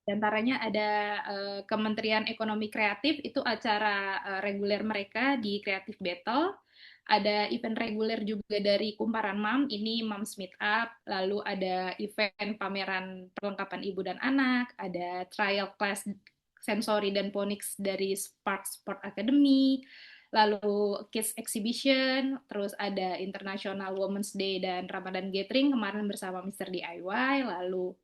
Di antaranya ada Kementerian Ekonomi Kreatif, itu acara reguler mereka di Creative Battle. Ada event reguler juga dari Kumparan Mam, ini Moms Meet Up. Lalu ada event pameran perlengkapan ibu dan anak, ada trial class sensori dan phonics dari Spark Sport Academy, lalu Kids Exhibition, terus ada International Women's Day dan Ramadan Gathering kemarin bersama Mr. DIY, lalu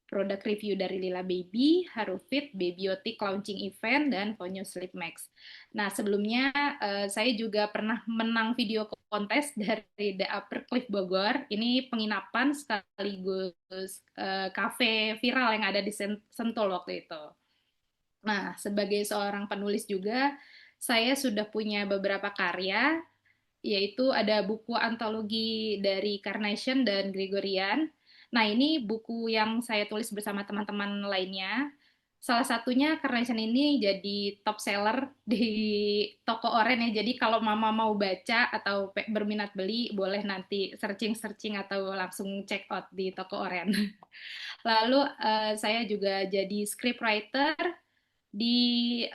product review dari Lila Baby, Harufit, Babyotic launching event, dan Ponyo Sleep Max. Nah, sebelumnya saya juga pernah menang video kontes dari The Upper Cliff Bogor. Ini penginapan sekaligus kafe viral yang ada di Sentul waktu itu. Nah, sebagai seorang penulis juga, saya sudah punya beberapa karya, yaitu ada buku antologi dari Carnation dan Gregorian. Nah, ini buku yang saya tulis bersama teman-teman lainnya. Salah satunya Carnation ini jadi top seller di toko oren ya. Jadi kalau mama mau baca atau berminat beli, boleh nanti searching-searching atau langsung check out di toko oren. Lalu saya juga jadi scriptwriter di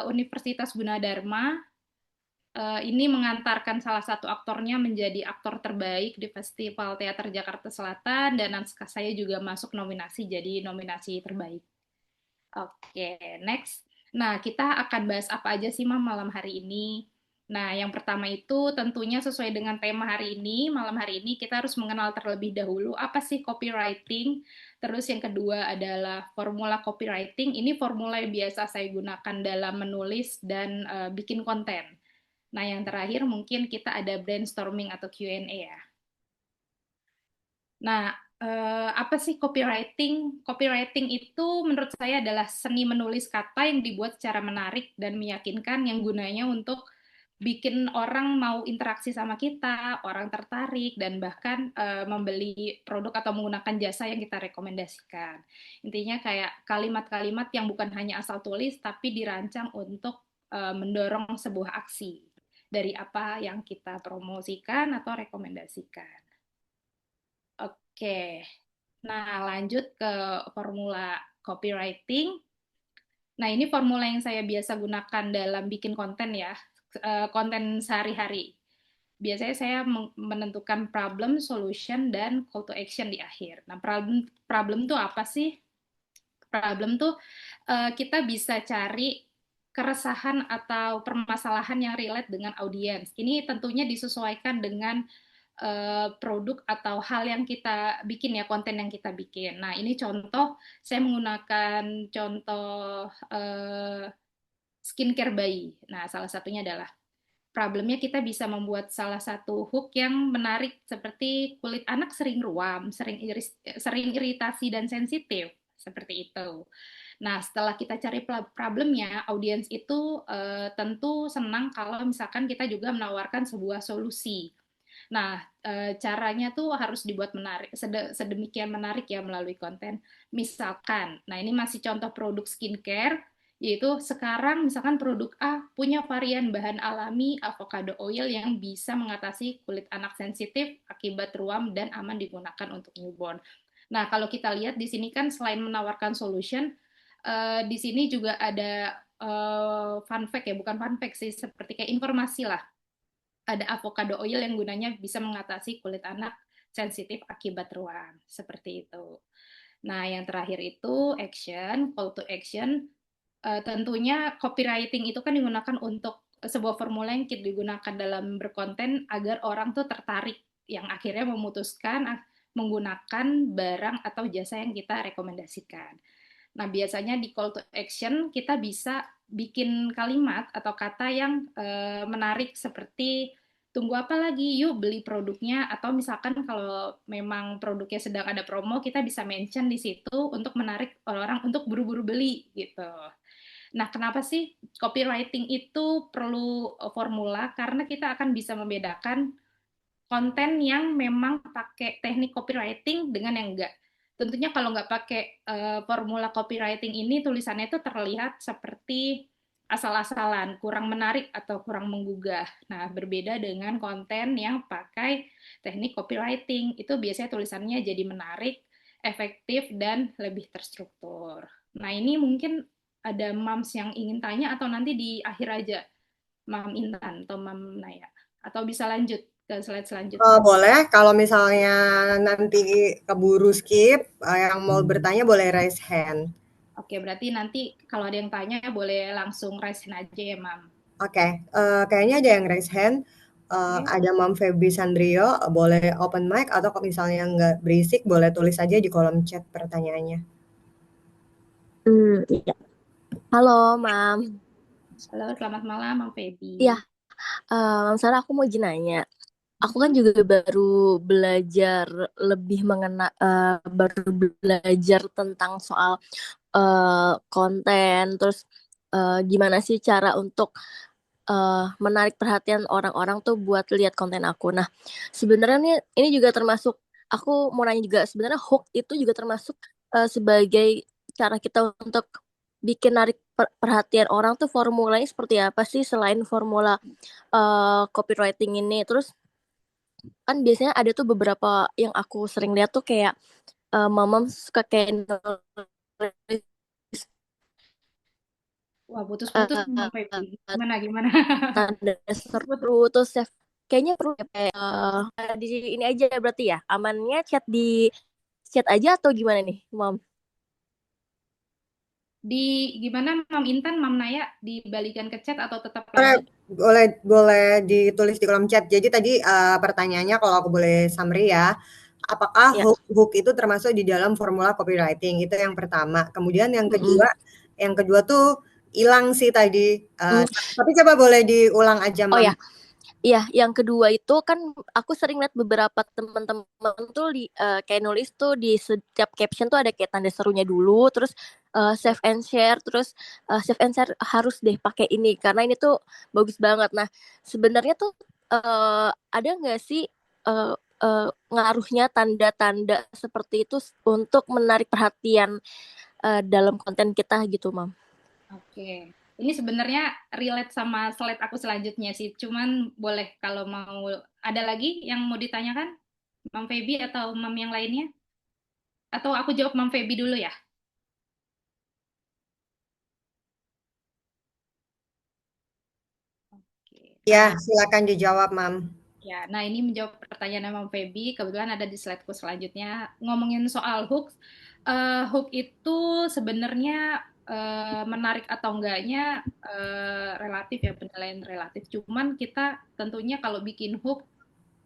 Universitas Gunadarma. Ini mengantarkan salah satu aktornya menjadi aktor terbaik di Festival Teater Jakarta Selatan, dan naskah saya juga masuk nominasi jadi nominasi terbaik. Oke, next. Nah, kita akan bahas apa aja sih, Mam, malam hari ini? Nah, yang pertama itu tentunya sesuai dengan tema hari ini. Malam hari ini kita harus mengenal terlebih dahulu apa sih copywriting. Terus yang kedua adalah formula copywriting. Ini formula yang biasa saya gunakan dalam menulis dan bikin konten. Nah, yang terakhir mungkin kita ada brainstorming atau Q&A ya. Nah, apa sih copywriting? Copywriting itu menurut saya adalah seni menulis kata yang dibuat secara menarik dan meyakinkan, yang gunanya untuk bikin orang mau interaksi sama kita, orang tertarik, dan bahkan membeli produk atau menggunakan jasa yang kita rekomendasikan. Intinya kayak kalimat-kalimat yang bukan hanya asal tulis, tapi dirancang untuk mendorong sebuah aksi dari apa yang kita promosikan atau rekomendasikan. Oke, nah lanjut ke formula copywriting. Nah, ini formula yang saya biasa gunakan dalam bikin konten ya, konten sehari-hari. Biasanya saya menentukan problem, solution, dan call to action di akhir. Nah, problem problem tuh apa sih? Problem tuh kita bisa cari keresahan atau permasalahan yang relate dengan audiens. Ini tentunya disesuaikan dengan produk atau hal yang kita bikin ya, konten yang kita bikin. Nah, ini contoh, saya menggunakan contoh skincare bayi. Nah, salah satunya adalah problemnya kita bisa membuat salah satu hook yang menarik seperti kulit anak sering ruam, sering iritasi dan sensitif, seperti itu. Nah, setelah kita cari problemnya, audiens itu tentu senang kalau misalkan kita juga menawarkan sebuah solusi. Nah, caranya tuh harus dibuat menarik, sedemikian menarik ya melalui konten. Misalkan, nah ini masih contoh produk skincare, yaitu sekarang misalkan produk A punya varian bahan alami avocado oil yang bisa mengatasi kulit anak sensitif akibat ruam dan aman digunakan untuk newborn. Nah, kalau kita lihat di sini kan selain menawarkan solution, di sini juga ada fun fact ya, bukan fun fact sih, seperti kayak informasi lah, ada avocado oil yang gunanya bisa mengatasi kulit anak sensitif akibat ruam. Seperti itu. Nah, yang terakhir itu action, call to action. Tentunya copywriting itu kan digunakan untuk sebuah formula yang digunakan dalam berkonten agar orang tuh tertarik, yang akhirnya memutuskan menggunakan barang atau jasa yang kita rekomendasikan. Nah, biasanya di call to action kita bisa bikin kalimat atau kata yang menarik seperti tunggu apa lagi, yuk beli produknya, atau misalkan kalau memang produknya sedang ada promo, kita bisa mention di situ untuk menarik orang-orang untuk buru-buru beli gitu. Nah, kenapa sih copywriting itu perlu formula? Karena kita akan bisa membedakan konten yang memang pakai teknik copywriting dengan yang enggak. Tentunya kalau nggak pakai formula copywriting ini, tulisannya itu terlihat seperti asal-asalan, kurang menarik atau kurang menggugah. Nah, berbeda dengan konten yang pakai teknik copywriting, itu biasanya tulisannya jadi menarik, efektif, dan lebih terstruktur. Nah, ini mungkin ada Mams yang ingin tanya atau nanti di akhir aja, Mam Intan atau Mam Naya. Atau bisa lanjut ke slide selanjutnya. Boleh, kalau misalnya nanti keburu skip, yang mau bertanya boleh raise hand. Oke, berarti nanti kalau ada yang tanya boleh langsung raise hand aja ya, Mam. Oke, kayaknya ada yang raise hand, Oke. ada Mom Feby Sandrio, boleh open mic atau kalau misalnya nggak berisik boleh tulis aja di kolom chat pertanyaannya. Iya. Halo, Mam. Halo, selamat malam, Mam Feby. Iya, Mam Sarah, aku mau izin nanya. Aku kan juga baru belajar lebih baru belajar tentang soal konten, terus gimana sih cara untuk menarik perhatian orang-orang tuh buat lihat konten aku. Nah, sebenarnya ini juga termasuk, aku mau nanya juga, sebenarnya hook itu juga termasuk sebagai cara kita untuk bikin narik perhatian orang tuh formulanya seperti apa sih selain formula copywriting ini. Terus kan biasanya ada tuh beberapa yang aku sering lihat tuh kayak mamam suka kayak nulis Wah, putus-putus nih, Mam Feby. uh, Gimana, gimana? tanda Putus-putus. seru terus save, kayaknya perlu ya, kayak di ini aja berarti ya, amannya chat di chat aja atau gimana nih, Mam? Di gimana, Mam Intan, Mam Naya, dibalikan ke chat atau tetap Boleh lanjut? boleh boleh ditulis di kolom chat. Jadi tadi, pertanyaannya kalau aku boleh summary ya, apakah Ya. hook itu termasuk di dalam formula copywriting? Itu yang pertama. Kemudian Mm-mm. yang kedua tuh hilang sih tadi, Mm. tapi coba boleh diulang aja, Oh Mam. ya, iya, yang kedua itu kan aku sering lihat beberapa teman-teman tuh kayak nulis tuh di setiap caption tuh ada kayak tanda serunya dulu, terus save and share, terus save and share harus deh pakai ini karena ini tuh bagus banget. Nah, sebenarnya tuh ada nggak sih uh, ngaruhnya tanda-tanda seperti itu untuk menarik perhatian dalam konten kita gitu, Mam? Oke. Ini sebenarnya relate sama slide aku selanjutnya sih. Cuman boleh kalau mau ada lagi yang mau ditanyakan, Mam Feby atau Mam yang lainnya? Atau aku jawab Mam Feby dulu ya? Oke. Ya, silakan dijawab, Mam. Ya, nah ini menjawab pertanyaan Mam Feby. Kebetulan ada di slideku selanjutnya. Ngomongin soal hook, hook itu sebenarnya menarik atau enggaknya relatif ya, penilaian relatif. Cuman kita tentunya kalau bikin hook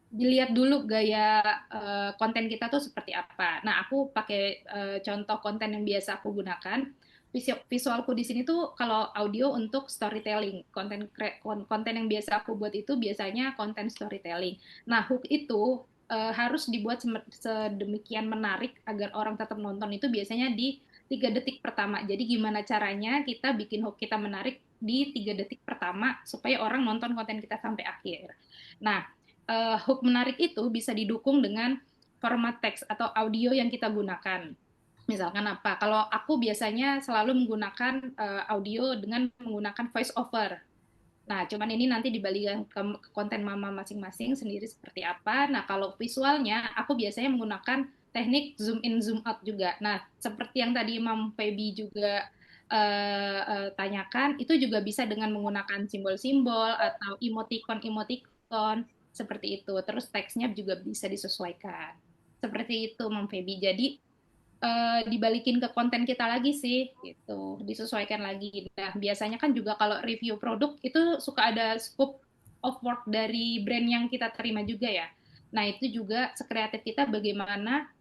dilihat dulu gaya konten kita tuh seperti apa. Nah, aku pakai contoh konten yang biasa aku gunakan. Visualku di sini tuh kalau audio untuk storytelling. Konten yang biasa aku buat itu biasanya konten storytelling. Nah, hook itu harus dibuat sedemikian menarik agar orang tetap nonton itu biasanya di 3 detik pertama. Jadi gimana caranya kita bikin hook kita menarik di 3 detik pertama supaya orang nonton konten kita sampai akhir. Nah, hook menarik itu bisa didukung dengan format teks atau audio yang kita gunakan. Misalkan apa? Kalau aku biasanya selalu menggunakan audio dengan menggunakan voice over. Nah, cuman ini nanti dibalikan ke konten mama masing-masing sendiri seperti apa. Nah, kalau visualnya, aku biasanya menggunakan teknik zoom in, zoom out juga. Nah, seperti yang tadi Mam Feby juga tanyakan, itu juga bisa dengan menggunakan simbol-simbol atau emoticon-emoticon seperti itu. Terus teksnya juga bisa disesuaikan. Seperti itu, Mam Feby. Jadi, dibalikin ke konten kita lagi sih gitu, disesuaikan lagi. Nah, biasanya kan juga kalau review produk itu suka ada scope of work dari brand yang kita terima juga ya. Nah, itu juga sekreatif kita bagaimana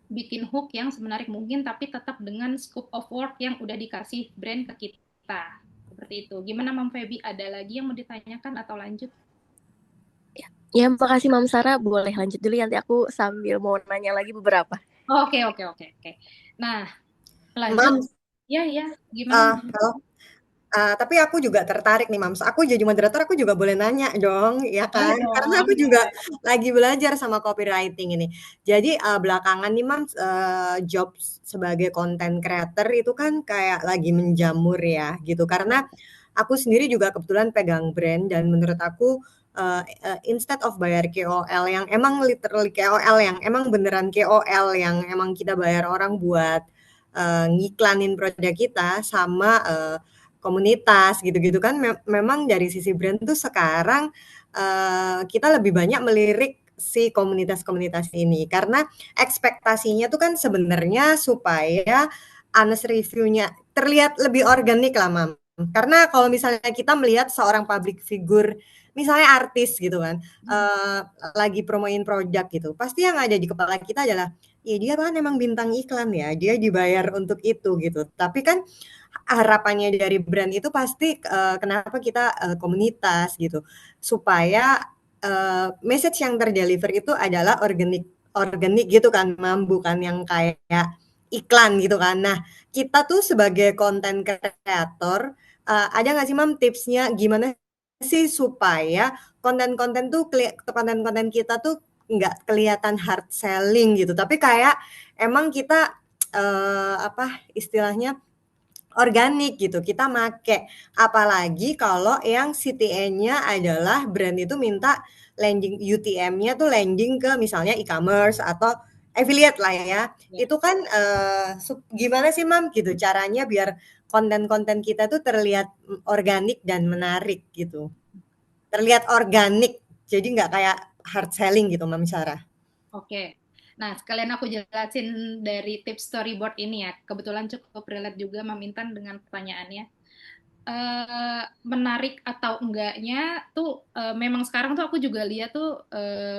bikin hook yang semenarik mungkin tapi tetap dengan scope of work yang udah dikasih brand ke kita. Seperti itu. Gimana Mam Feby? Ada lagi yang mau ditanyakan atau lanjut? Ya, makasih Mam Sarah. Boleh lanjut dulu, nanti aku sambil mau nanya lagi beberapa. Oke, oke, oke, oke. Nah, lanjut. Mam, Ya, ya. Gimana? halo. Tapi aku juga tertarik nih, Mams. Aku jadi moderator, aku juga boleh nanya dong, ya Boleh kan? Karena dong. aku juga lagi belajar sama copywriting ini. Jadi, belakangan nih, Mams, job sebagai content creator itu kan kayak lagi menjamur ya, gitu. Karena aku sendiri juga kebetulan pegang brand dan menurut aku, instead of bayar KOL yang emang literally KOL yang emang beneran KOL yang emang kita bayar orang buat ngiklanin produk kita sama komunitas gitu-gitu kan. Memang dari sisi brand tuh sekarang kita lebih banyak melirik si komunitas-komunitas ini karena ekspektasinya tuh kan sebenarnya supaya honest review-nya terlihat lebih organik lah, Mam. Karena kalau misalnya kita melihat seorang public figure, misalnya artis gitu kan, lagi promoin produk gitu, pasti yang ada di kepala kita adalah, ya dia kan emang bintang iklan ya, dia dibayar untuk itu gitu. Tapi kan harapannya dari brand itu pasti kenapa kita komunitas gitu, supaya message yang terdeliver itu adalah organik organik gitu kan, Mam, bukan yang kayak iklan gitu kan. Nah, kita tuh sebagai konten kreator, ada nggak sih, Mam, tipsnya gimana sih supaya konten-konten kita tuh nggak kelihatan hard selling gitu, tapi kayak emang kita apa istilahnya organik gitu, kita make. Apalagi kalau yang CTN-nya adalah brand itu minta landing UTM-nya tuh landing ke misalnya e-commerce atau affiliate lah ya. Ya. Itu kan gimana sih, Mam, gitu caranya biar konten-konten kita tuh terlihat organik dan menarik gitu. Terlihat organik, jadi nggak kayak hard selling gitu, Mam Sarah. Oke. Nah, sekalian aku jelasin dari tips storyboard ini ya. Kebetulan cukup relate juga Mam Intan dengan pertanyaannya. Menarik atau enggaknya tuh memang sekarang tuh aku juga lihat tuh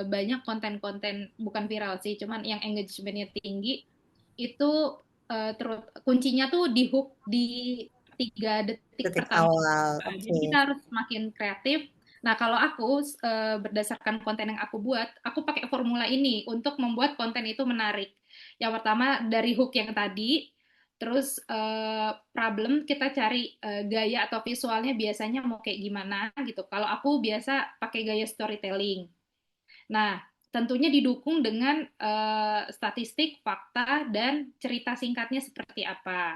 banyak konten-konten bukan viral sih, cuman yang engagementnya tinggi itu kuncinya tuh di hook di 3 detik Detik pertama. awal, Jadi oke. kita harus makin kreatif. Nah, kalau aku berdasarkan konten yang aku buat, aku pakai formula ini untuk membuat konten itu menarik. Yang pertama dari hook yang tadi, terus problem kita cari gaya atau visualnya biasanya mau kayak gimana gitu. Kalau aku biasa pakai gaya storytelling. Nah, tentunya didukung dengan statistik, fakta, dan cerita singkatnya seperti apa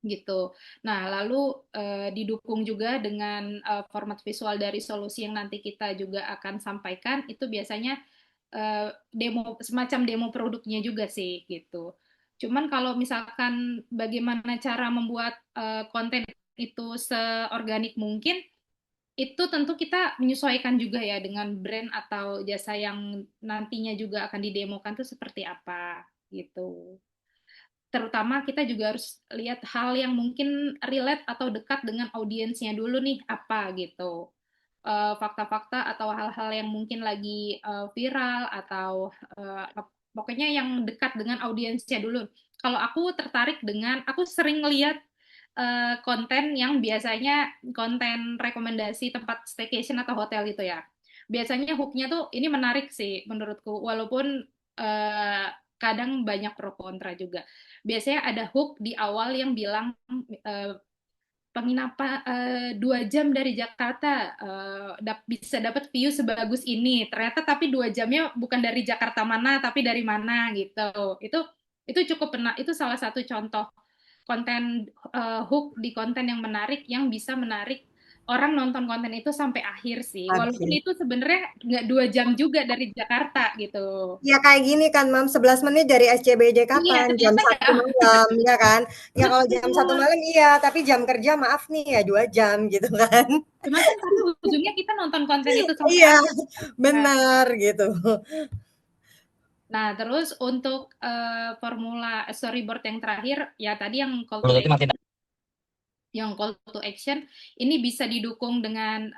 gitu. Nah, lalu didukung juga dengan format visual dari solusi yang nanti kita juga akan sampaikan, itu biasanya semacam demo produknya juga sih gitu. Cuman kalau misalkan bagaimana cara membuat konten itu seorganik mungkin, itu tentu kita menyesuaikan juga ya dengan brand atau jasa yang nantinya juga akan didemokan itu seperti apa gitu. Terutama kita juga harus lihat hal yang mungkin relate atau dekat dengan audiensnya dulu nih apa gitu. Fakta-fakta atau hal-hal yang mungkin lagi viral atau pokoknya yang dekat dengan audiensnya dulu. Kalau aku tertarik dengan, aku sering lihat konten yang biasanya konten rekomendasi tempat staycation atau hotel gitu ya. Biasanya hooknya tuh ini menarik sih menurutku, walaupun uh, kadang banyak pro kontra juga. Biasanya ada hook di awal yang bilang uh, penginapan 2 jam dari Jakarta bisa dapat view sebagus ini. Ternyata tapi 2 jamnya bukan dari Jakarta mana, tapi dari mana gitu. Itu cukup itu salah satu contoh konten hook di konten yang menarik yang bisa menarik orang nonton konten itu sampai akhir sih. Walaupun Oke. itu sebenarnya nggak 2 jam juga dari Jakarta gitu. Ya kayak gini kan, Mam, 11 menit dari SCBD Iya, kapan? Jam ternyata ya. 1 malam, ya kan? Ya kalau jam 1 Betul. malam iya, tapi jam kerja maaf nih ya 2 jam gitu kan. Cuma kan tapi ujungnya kita nonton konten itu sampai Iya, akhir. Kan. benar gitu. Nah, terus untuk formula storyboard yang terakhir, ya tadi Berarti makin yang call to action ini bisa didukung dengan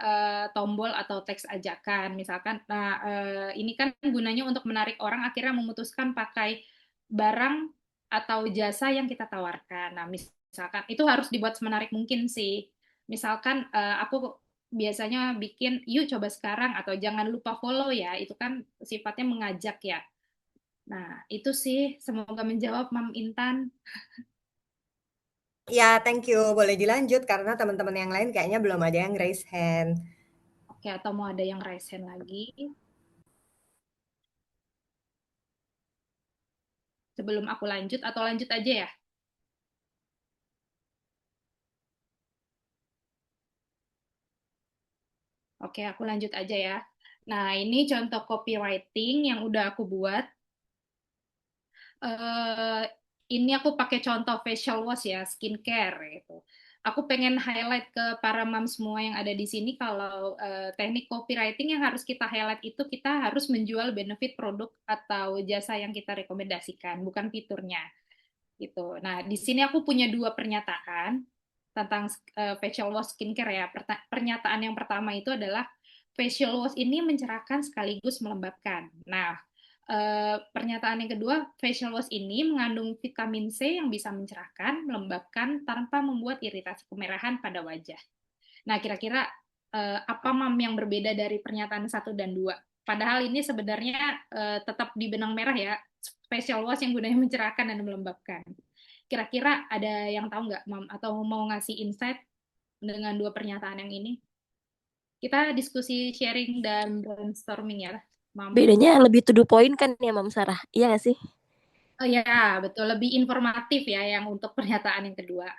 tombol atau teks ajakan, misalkan. Nah, ini kan gunanya untuk menarik orang akhirnya memutuskan pakai barang atau jasa yang kita tawarkan. Nah, misalkan itu harus dibuat semenarik mungkin sih. Misalkan aku biasanya bikin, yuk coba sekarang atau jangan lupa follow ya, itu kan sifatnya mengajak ya. Nah, itu sih semoga menjawab Mam Intan. Ya, thank you. Boleh dilanjut karena teman-teman yang lain kayaknya belum ada yang raise hand. Oke, atau mau ada yang raise hand lagi? Sebelum aku lanjut atau lanjut aja ya? Oke, aku lanjut aja ya. Nah, ini contoh copywriting yang udah aku buat. Eh, ini aku pakai contoh facial wash ya, skincare gitu. Aku pengen highlight ke para mom semua yang ada di sini kalau teknik copywriting yang harus kita highlight itu kita harus menjual benefit produk atau jasa yang kita rekomendasikan, bukan fiturnya gitu. Nah, di sini aku punya dua pernyataan tentang facial wash skincare ya. Pernyataan yang pertama itu adalah facial wash ini mencerahkan sekaligus melembabkan. Nah, pernyataan yang kedua, facial wash ini mengandung vitamin C yang bisa mencerahkan, melembabkan tanpa membuat iritasi kemerahan pada wajah. Nah, kira-kira apa mam yang berbeda dari pernyataan satu dan dua? Padahal ini sebenarnya tetap di benang merah ya, facial wash yang gunanya mencerahkan dan melembabkan. Kira-kira ada yang tahu nggak, mam? Atau mau ngasih insight dengan dua pernyataan yang ini? Kita diskusi sharing dan brainstorming ya, mam. Bedanya lebih to the point kan ya, Mam Sarah? Iya nggak sih? Oh ya, betul. Lebih informatif ya yang untuk pernyataan yang kedua.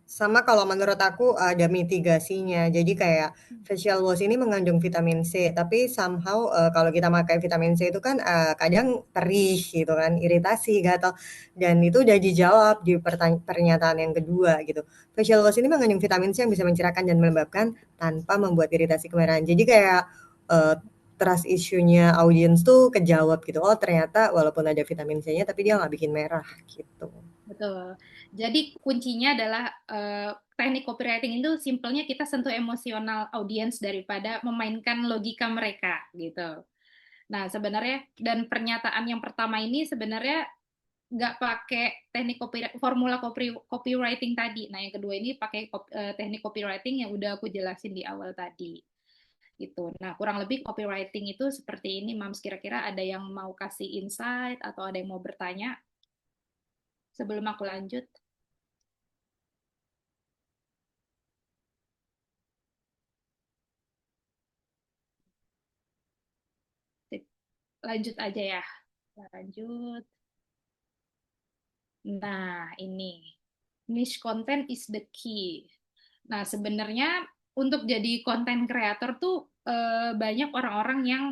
Sama kalau menurut aku ada mitigasinya. Jadi kayak facial wash ini mengandung vitamin C, tapi somehow kalau kita pakai vitamin C itu kan kadang perih gitu kan, iritasi, gatal. Dan itu udah dijawab di pernyataan yang kedua gitu. Facial wash ini mengandung vitamin C yang bisa mencerahkan dan melembabkan tanpa membuat iritasi kemerahan. Jadi kayak trust issue-nya audiens tuh kejawab gitu. Oh ternyata walaupun ada vitamin C-nya tapi dia nggak bikin merah gitu. Betul. Jadi kuncinya adalah teknik copywriting itu simpelnya kita sentuh emosional audiens daripada memainkan logika mereka gitu. Nah sebenarnya dan pernyataan yang pertama ini sebenarnya nggak pakai teknik formula copywriting tadi. Nah yang kedua ini pakai teknik copywriting yang udah aku jelasin di awal tadi. Gitu. Nah kurang lebih copywriting itu seperti ini, Mams. Kira-kira ada yang mau kasih insight atau ada yang mau bertanya sebelum aku lanjut? Lanjut aja ya. Lanjut. Nah, ini. Niche content is the key. Nah, sebenarnya untuk jadi content creator tuh banyak orang-orang yang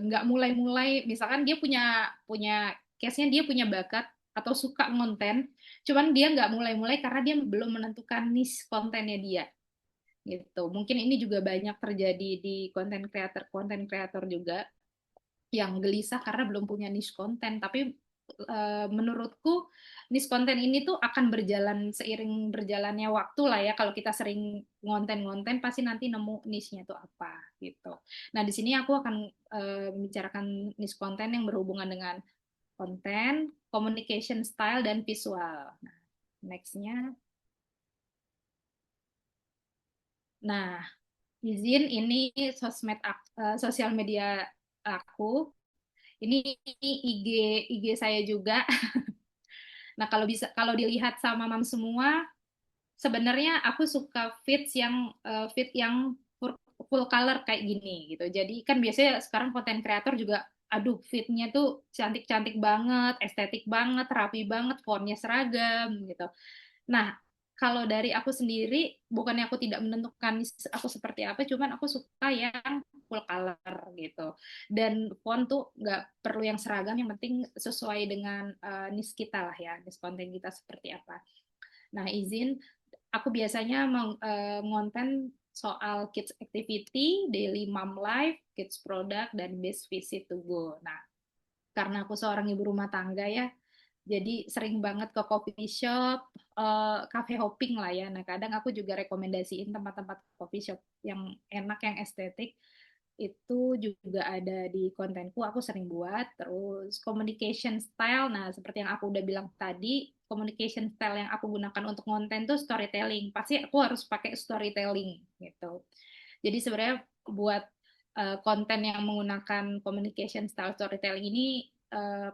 nggak mulai-mulai. Misalkan dia punya punya case-nya dia punya bakat atau suka konten, cuman dia nggak mulai-mulai karena dia belum menentukan niche kontennya dia. Gitu. Mungkin ini juga banyak terjadi di content creator juga yang gelisah karena belum punya niche konten. Tapi menurutku niche konten ini tuh akan berjalan seiring berjalannya waktu lah ya. Kalau kita sering ngonten-ngonten pasti nanti nemu niche-nya tuh apa gitu. Nah di sini aku akan membicarakan niche konten yang berhubungan dengan konten, communication style dan visual. Nah, next-nya. Nah, izin ini sosial media aku. Ini IG IG saya juga. Nah, kalau dilihat sama mam semua, sebenarnya aku suka feed yang full color kayak gini gitu. Jadi kan biasanya sekarang konten kreator juga aduh feednya tuh cantik-cantik banget, estetik banget, rapi banget, fontnya seragam gitu. Nah, kalau dari aku sendiri, bukannya aku tidak menentukan aku seperti apa, cuman aku suka yang full color gitu. Dan font tuh nggak perlu yang seragam, yang penting sesuai dengan niche kita lah ya, niche konten kita seperti apa. Nah, izin, aku biasanya mengonten soal kids activity, daily mom life, kids product, dan best visit to go. Nah, karena aku seorang ibu rumah tangga ya, jadi sering banget ke coffee shop, cafe hopping lah ya. Nah, kadang aku juga rekomendasiin tempat-tempat coffee shop yang enak, yang estetik. Itu juga ada di kontenku, aku sering buat. Terus communication style, nah seperti yang aku udah bilang tadi, communication style yang aku gunakan untuk konten tuh storytelling. Pasti aku harus pakai storytelling gitu. Jadi sebenarnya buat konten yang menggunakan communication style storytelling ini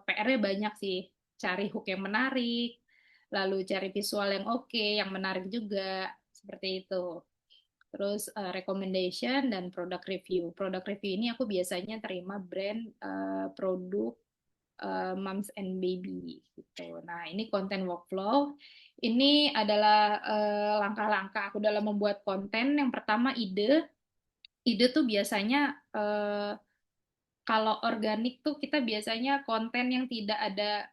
PR-nya banyak sih. Cari hook yang menarik, lalu cari visual yang oke, yang menarik juga, seperti itu. Terus recommendation dan product review. Product review ini aku biasanya terima brand produk moms and baby gitu. Nah, ini konten workflow. Ini adalah langkah-langkah aku dalam membuat konten. Yang pertama ide. Ide tuh biasanya kalau organik tuh kita biasanya konten yang tidak ada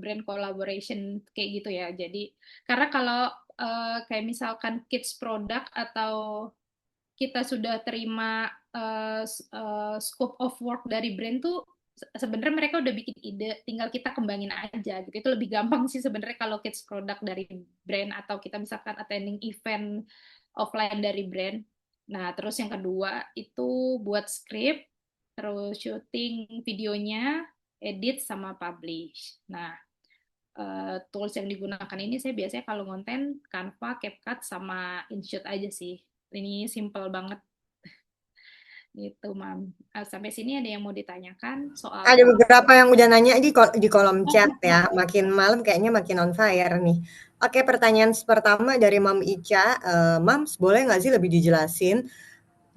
brand collaboration kayak gitu ya. Jadi karena kalau kayak misalkan kids product atau kita sudah terima scope of work dari brand tuh sebenarnya mereka udah bikin ide, tinggal kita kembangin aja gitu. Itu lebih gampang sih sebenarnya kalau kids product dari brand atau kita misalkan attending event offline dari brand. Nah, terus yang kedua itu buat script, terus syuting videonya, edit sama publish. Nah, tools yang digunakan ini saya biasanya kalau konten Canva, CapCut sama InShot aja sih. Ini simple banget gitu, Mam. Sampai sini ada yang mau ditanyakan Ada soal beberapa yang udah nanya di kolom chat ya, makin malam kayaknya makin on fire nih. Oke, pertanyaan pertama dari Mam Ica, Mams boleh nggak sih lebih dijelasin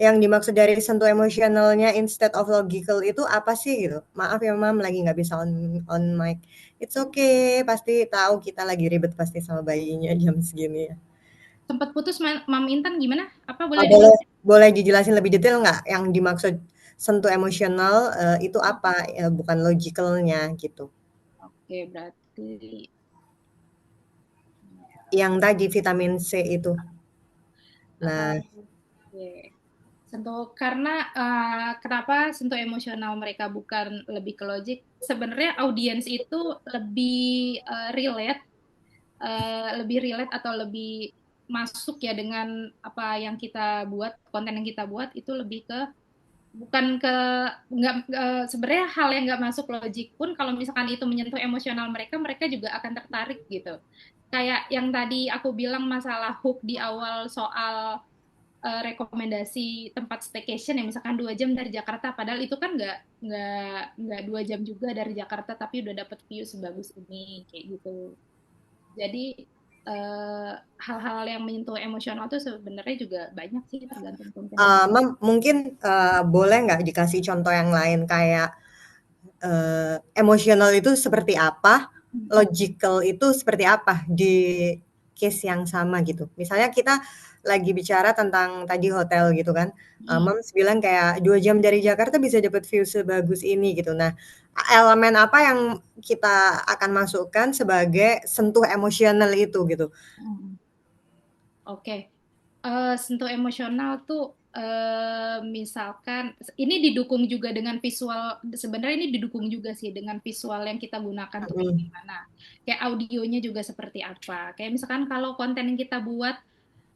yang dimaksud dari sentuh emosionalnya instead of logical itu apa sih gitu? Maaf ya Mam, lagi nggak bisa on mic. It's okay, pasti tahu kita lagi ribet pasti sama bayinya jam segini ya. sempat putus, Mam Intan gimana? Apa Oh, boleh boleh boleh dijelasin lebih detail nggak yang dimaksud sentuh emosional itu apa? Bukan logicalnya gitu. Oke, berarti Yang tadi vitamin C itu. Nah, oke. Sentuh karena kenapa sentuh emosional mereka bukan lebih ke logik? Sebenarnya audiens itu lebih relate atau lebih masuk ya dengan apa yang kita buat, konten yang kita buat itu lebih ke bukan ke nggak sebenarnya hal yang nggak masuk logik pun kalau misalkan itu menyentuh emosional mereka, mereka juga akan tertarik gitu. Kayak yang tadi aku bilang masalah hook di awal soal rekomendasi tempat staycation yang misalkan 2 jam dari Jakarta, padahal itu kan nggak 2 jam juga dari Jakarta, tapi udah dapet view sebagus ini kayak gitu. Jadi hal-hal yang menyentuh emosional tuh sebenarnya juga banyak sih tergantung konten yang Mungkin boleh nggak dikasih contoh yang lain kayak emosional itu seperti apa, logical itu seperti apa di case yang sama gitu. Misalnya kita lagi bicara tentang tadi hotel gitu kan, Moms bilang kayak 2 jam dari Jakarta bisa dapat view sebagus ini gitu. Nah, elemen apa yang kita akan masukkan sebagai sentuh emosional itu gitu? Oke. Sentuh emosional tuh misalkan ini didukung juga dengan visual, sebenarnya ini didukung juga sih dengan visual yang kita gunakan tuh kayak Mhm, gimana. Kayak audionya juga seperti apa. Kayak misalkan kalau konten yang kita buat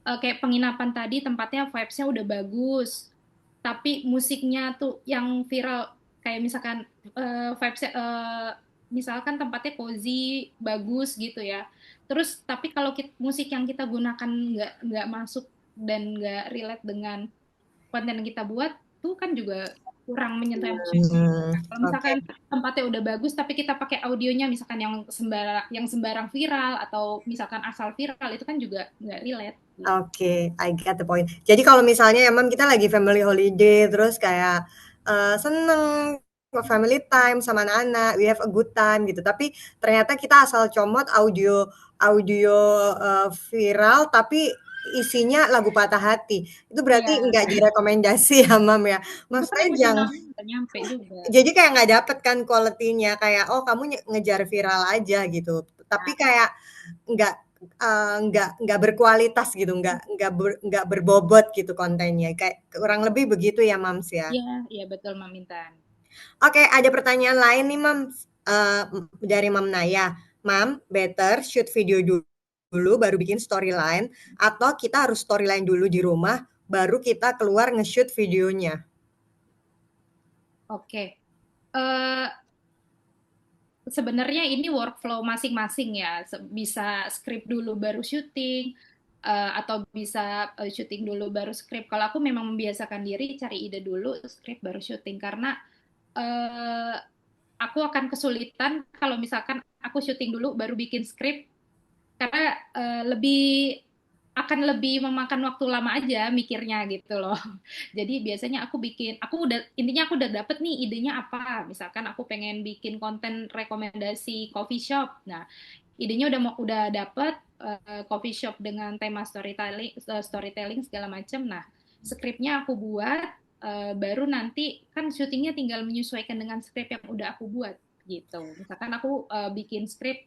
kayak penginapan tadi tempatnya vibes-nya udah bagus, tapi musiknya tuh yang viral kayak misalkan vibes-nya misalkan tempatnya cozy, bagus gitu ya. Terus tapi kalau musik yang kita gunakan nggak masuk dan nggak relate dengan konten yang kita buat tuh kan juga kurang menyentuh emosional. Kalau oke. misalkan tempatnya udah bagus tapi kita pakai audionya misalkan yang sembarang viral atau misalkan asal viral itu kan juga nggak relate gitu. Oke, I get the point. Jadi kalau misalnya emang kita lagi family holiday, terus kayak, seneng family time sama anak-anak, we have a good time gitu, tapi ternyata kita asal comot audio audio, viral tapi isinya lagu patah hati. Itu berarti Iya, nggak direkomendasi ya, Mam, ya? itu kan Maksudnya emosionalnya nggak nyampe juga. jadi kayak nggak dapet kan quality-nya, kayak, oh kamu ngejar viral aja gitu, tapi Nah, kayak nggak, nggak berkualitas gitu, nggak berbobot gitu kontennya, kayak kurang lebih begitu ya, Mams, ya? iya, iya betul Mam Intan. Oke, ada pertanyaan lain nih, Mams, dari Mam Naya. Mam, better shoot video dulu baru bikin storyline atau kita harus storyline dulu di rumah, baru kita keluar nge-shoot videonya? Oke. Eh, Sebenarnya ini workflow masing-masing ya. Bisa script dulu baru syuting, atau bisa syuting dulu baru script. Kalau aku memang membiasakan diri cari ide dulu, script baru syuting karena eh, aku akan kesulitan kalau misalkan aku syuting dulu baru bikin script karena lebih memakan waktu lama aja mikirnya gitu loh. Jadi biasanya aku udah dapet nih idenya apa. Misalkan aku pengen bikin konten rekomendasi coffee shop. Nah, idenya udah dapet coffee shop dengan tema storytelling segala macam. Nah, skripnya aku buat, baru nanti kan syutingnya tinggal menyesuaikan dengan skrip yang udah aku buat gitu. Misalkan aku bikin skrip,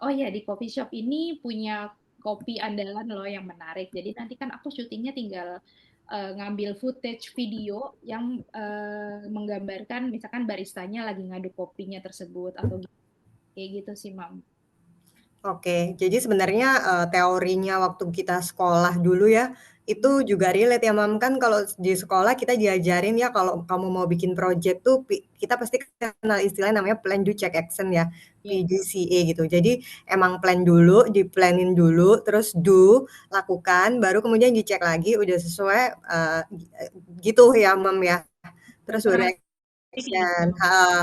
oh ya di coffee shop ini punya kopi andalan loh yang menarik. Jadi nanti kan aku syutingnya tinggal ngambil footage video yang menggambarkan misalkan baristanya lagi ngaduk kopinya tersebut atau kayak gitu sih, Mam. Oke, jadi sebenarnya, teorinya waktu kita sekolah dulu ya, itu juga relate ya, Mam. Kan kalau di sekolah kita diajarin ya kalau kamu mau bikin project tuh kita pasti kenal istilah namanya plan, do, check, action ya, Iya, PDCA gitu. Jadi emang plan dulu, di-plan-in dulu, terus do, lakukan, baru kemudian dicek lagi udah sesuai, gitu ya, Mam, ya. Terus kurang baru lebih kayak gitu. action, heeh,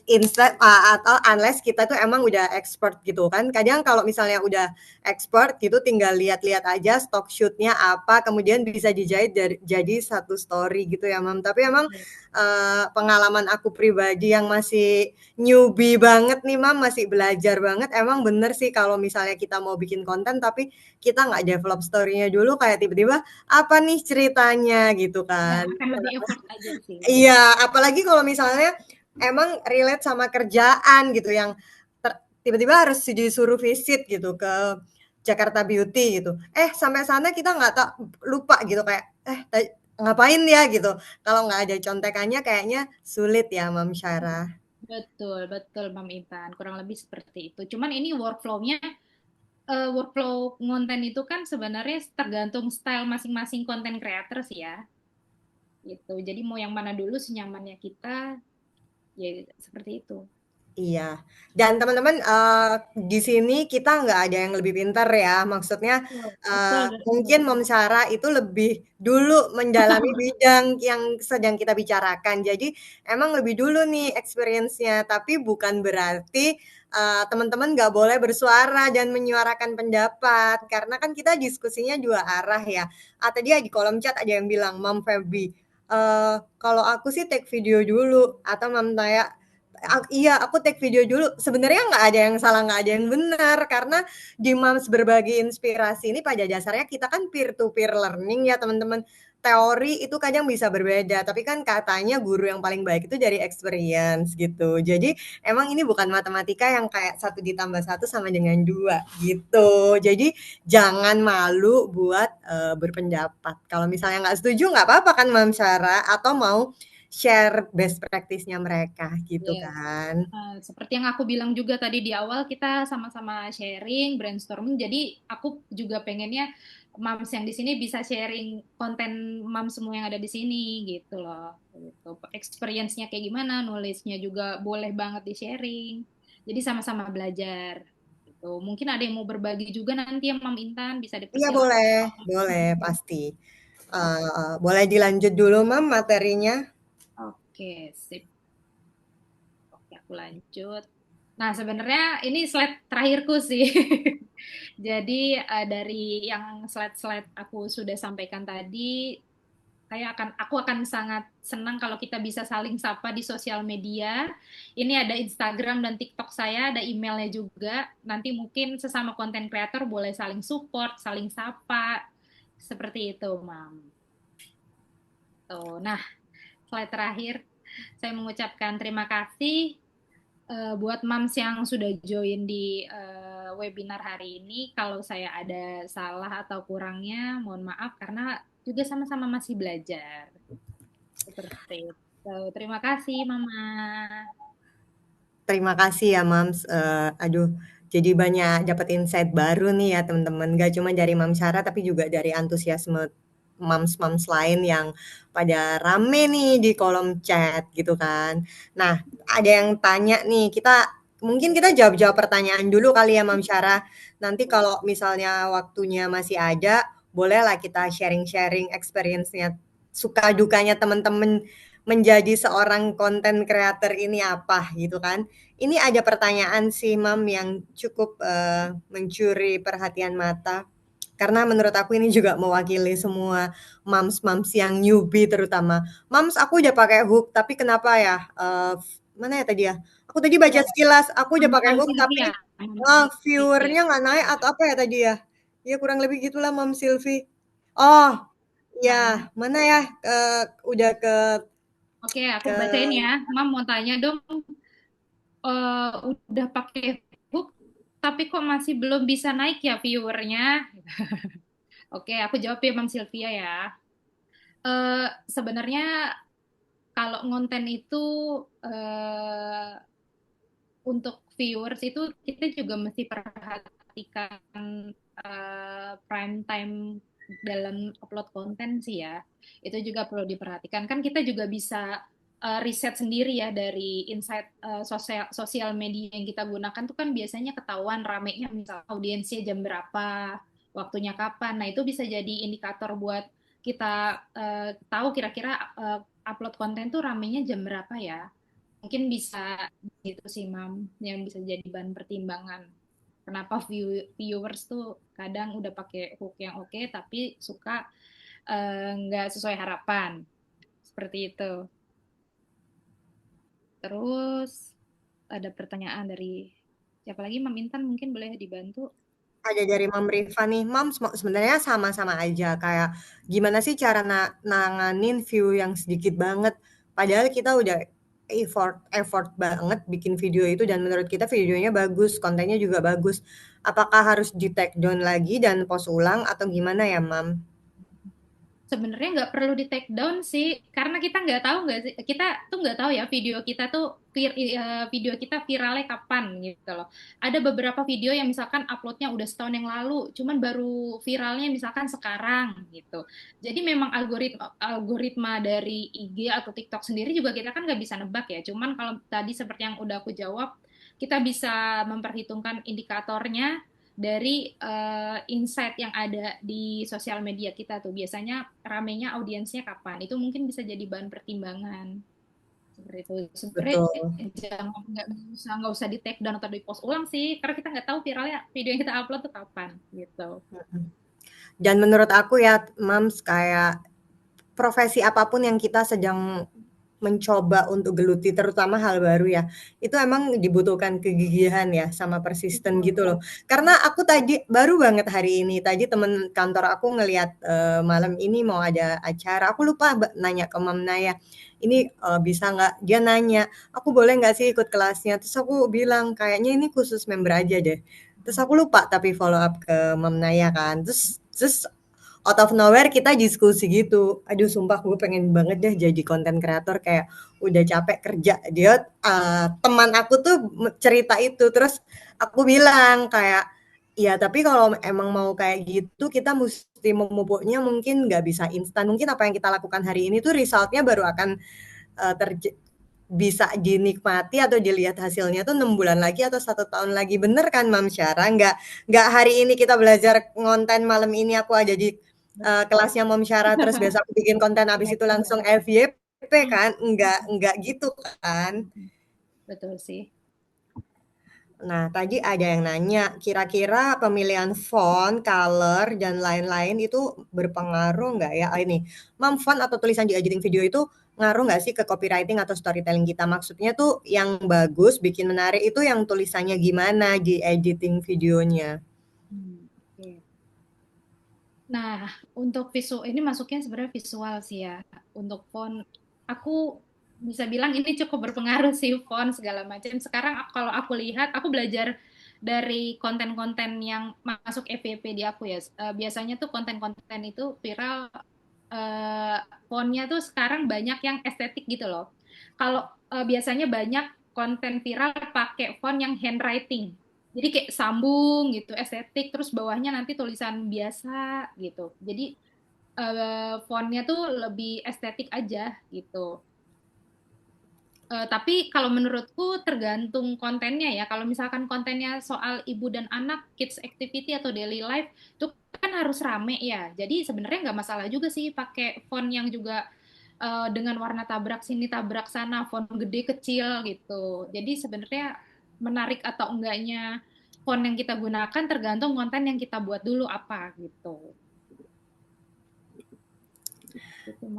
instead atau unless kita tuh emang udah expert gitu kan. Kadang kalau misalnya udah expert gitu tinggal lihat-lihat aja stock shoot-nya apa, kemudian bisa dijahit jadi satu story gitu ya, Mam. Tapi emang, pengalaman aku pribadi yang masih newbie banget nih, Mam, masih belajar banget, emang bener sih kalau misalnya kita mau bikin konten tapi kita nggak develop story-nya dulu, kayak tiba-tiba, "Apa nih ceritanya?" Gitu Ya, kan. akan lebih effort aja sih. Iya, apalagi kalau misalnya emang relate sama kerjaan gitu yang tiba-tiba harus disuruh visit gitu ke Jakarta Beauty gitu. Sampai sana kita nggak lupa gitu kayak, ngapain ya gitu. Kalau nggak ada contekannya kayaknya sulit ya, Mam Syarah. Betul, betul, Mam Intan. Kurang lebih seperti itu. Cuman ini workflow konten itu kan sebenarnya tergantung style masing-masing konten creator sih ya. Gitu. Jadi mau yang mana dulu senyamannya kita, ya seperti itu. Iya, dan teman-teman, di sini kita nggak ada yang lebih pintar ya, maksudnya, Betul, betul, mungkin betul. Mom Sarah itu lebih dulu mendalami bidang yang sedang kita bicarakan. Jadi emang lebih dulu nih experience-nya, tapi bukan berarti, teman-teman nggak boleh bersuara dan menyuarakan pendapat, karena kan kita diskusinya dua arah ya. Tadi ya di kolom chat ada yang bilang, "Mom Feby, kalau aku sih take video dulu," atau Mom Taya, iya, aku take video dulu. Sebenarnya nggak ada yang salah, nggak ada yang benar. Karena di Moms Berbagi Inspirasi ini pada dasarnya kita kan peer to peer learning ya teman-teman. Teori itu kadang bisa berbeda, tapi kan katanya guru yang paling baik itu dari experience gitu. Jadi emang ini bukan matematika yang kayak 1+1 sama dengan 2 gitu. Jadi jangan malu buat berpendapat. Kalau misalnya nggak setuju nggak apa-apa kan Mam Syara, atau mau share best practice-nya mereka gitu Yes. kan. Seperti yang aku bilang juga tadi di awal, kita sama-sama sharing, brainstorming. Jadi aku juga pengennya Mams yang di sini bisa sharing konten Mams semua yang ada di sini gitu loh. Gitu. Experience-nya kayak gimana, knowledge-nya juga boleh banget di-sharing. Jadi sama-sama belajar. Gitu. Mungkin ada yang mau berbagi juga nanti ya Mam Intan, bisa Iya dipersilakan. boleh, boleh pasti. Boleh dilanjut dulu Mam materinya? Oke, sip. Oke, aku lanjut. Nah, sebenarnya ini slide terakhirku sih. Jadi dari yang slide-slide aku sudah sampaikan tadi, aku akan sangat senang kalau kita bisa saling sapa di sosial media. Ini ada Instagram dan TikTok saya, ada emailnya juga. Nanti mungkin sesama konten creator boleh saling support, saling sapa, seperti itu, Mam. Tuh. Nah, slide terakhir, saya mengucapkan terima kasih buat Mams yang sudah join di webinar hari ini. Kalau saya ada salah atau kurangnya, mohon maaf karena juga sama-sama masih belajar. Seperti itu. Terima kasih, Mama. Terima kasih ya Mams, aduh jadi banyak dapat insight baru nih ya teman-teman, gak cuma dari Mams Sarah tapi juga dari antusiasme Mams-Mams lain yang pada rame nih di kolom chat gitu kan. Nah, ada yang tanya nih, mungkin kita jawab-jawab pertanyaan dulu kali ya Mams Sarah. Nanti kalau misalnya waktunya masih ada, bolehlah kita sharing-sharing experience-nya, suka dukanya teman-teman menjadi seorang content creator ini apa gitu kan. Ini ada pertanyaan sih Mam yang cukup mencuri perhatian mata. Karena menurut aku ini juga mewakili semua moms-moms yang newbie terutama. Moms, aku udah pakai hook, tapi kenapa ya? Mana ya tadi ya? Aku tadi baca sekilas, aku udah pakai Mam hook, tapi Sylvia. viewernya nggak naik atau apa ya tadi ya? Ya kurang lebih gitulah Mam Silvi. Oh, Ya, mana ya? Udah ke Oke, aku bacain ya. Mam mau tanya dong, udah pakai hook, tapi kok masih belum bisa naik ya viewernya? Oke, aku jawab ya Mam Sylvia ya. Sebenarnya kalau ngonten itu eh, untuk viewers itu kita juga mesti perhatikan prime time dalam upload konten sih ya. Itu juga perlu diperhatikan. Kan kita juga bisa riset sendiri ya dari insight sosial media yang kita gunakan tuh kan biasanya ketahuan ramenya misal audiensnya jam berapa, waktunya kapan. Nah, itu bisa jadi indikator buat kita tahu kira-kira upload konten tuh ramenya jam berapa ya. Mungkin bisa gitu sih, Mam, yang bisa jadi bahan pertimbangan. Kenapa viewers tuh kadang udah pakai hook yang oke, tapi suka nggak sesuai harapan. Seperti itu. Terus ada pertanyaan dari siapa lagi, Mam Intan, mungkin boleh dibantu. ada dari Mam Rifa nih, Mam sebenarnya sama-sama aja kayak gimana sih cara nanganin view yang sedikit banget, padahal kita udah effort banget bikin video itu dan menurut kita videonya bagus, kontennya juga bagus. Apakah harus di-take down lagi dan post ulang atau gimana ya, Mam? Sebenarnya nggak perlu di take down sih, karena kita nggak tahu nggak sih, kita tuh nggak tahu ya video kita tuh video kita viralnya kapan gitu loh. Ada beberapa video yang misalkan uploadnya udah setahun yang lalu, cuman baru viralnya misalkan sekarang gitu. Jadi memang algoritma algoritma dari IG atau TikTok sendiri juga kita kan nggak bisa nebak ya. Cuman kalau tadi seperti yang udah aku jawab, kita bisa memperhitungkan indikatornya dari insight yang ada di sosial media kita tuh biasanya ramenya audiensnya kapan itu mungkin bisa jadi bahan pertimbangan seperti itu sebenarnya Betul. jangan nggak usah di take down atau di post ulang sih karena kita nggak tahu viralnya video yang kita upload tuh kapan gitu. Dan menurut aku ya, Mams, kayak profesi apapun yang kita sedang mencoba untuk geluti, terutama hal baru ya, itu emang dibutuhkan kegigihan ya, sama persisten gitu loh. Karena aku tadi baru banget hari ini, tadi temen kantor aku ngelihat malam ini mau ada acara, aku lupa nanya ke Mam Naya, ini bisa nggak? Dia nanya, aku boleh nggak sih ikut kelasnya? Terus aku bilang, kayaknya ini khusus member aja deh. Terus aku lupa tapi follow up ke Mam Naya kan. Terus out of nowhere kita diskusi gitu. Aduh sumpah gue pengen banget deh jadi konten kreator kayak udah capek kerja. Dia teman aku tuh cerita itu terus aku bilang kayak ya tapi kalau emang mau kayak gitu kita mesti memupuknya mungkin nggak bisa instan. Mungkin apa yang kita lakukan hari ini tuh resultnya baru akan bisa dinikmati atau dilihat hasilnya tuh 6 bulan lagi atau 1 tahun lagi. Bener kan Mam Syara? Nggak hari ini kita belajar ngonten malam ini aku ada di kelasnya Mom Syara terus besok aku bikin konten habis itu langsung FYP kan? Enggak gitu kan? Betul sih. Nah, tadi ada yang nanya, kira-kira pemilihan font, color, dan lain-lain itu berpengaruh nggak ya? Ini, Mam, font atau tulisan di editing video itu ngaruh nggak sih ke copywriting atau storytelling kita? Maksudnya tuh yang bagus, bikin menarik itu yang tulisannya gimana di editing videonya? Okay. Nah, untuk visual ini masuknya sebenarnya visual sih ya. Untuk font, aku bisa bilang ini cukup berpengaruh sih font segala macam. Sekarang kalau aku lihat, aku belajar dari konten-konten yang masuk FYP di aku ya. Biasanya tuh konten-konten itu viral, fontnya tuh sekarang banyak yang estetik gitu loh. Kalau biasanya banyak konten viral pakai font yang handwriting. Jadi kayak sambung gitu, estetik, terus bawahnya nanti tulisan biasa gitu. Jadi fontnya tuh lebih estetik aja gitu. Tapi kalau menurutku tergantung kontennya ya. Kalau misalkan kontennya soal ibu dan anak, kids activity atau daily life, itu kan harus rame ya. Jadi sebenarnya nggak masalah juga sih pakai font yang juga dengan warna tabrak sini, tabrak sana, font gede kecil gitu. Jadi sebenarnya menarik atau enggaknya font yang kita gunakan tergantung konten yang kita buat dulu apa gitu.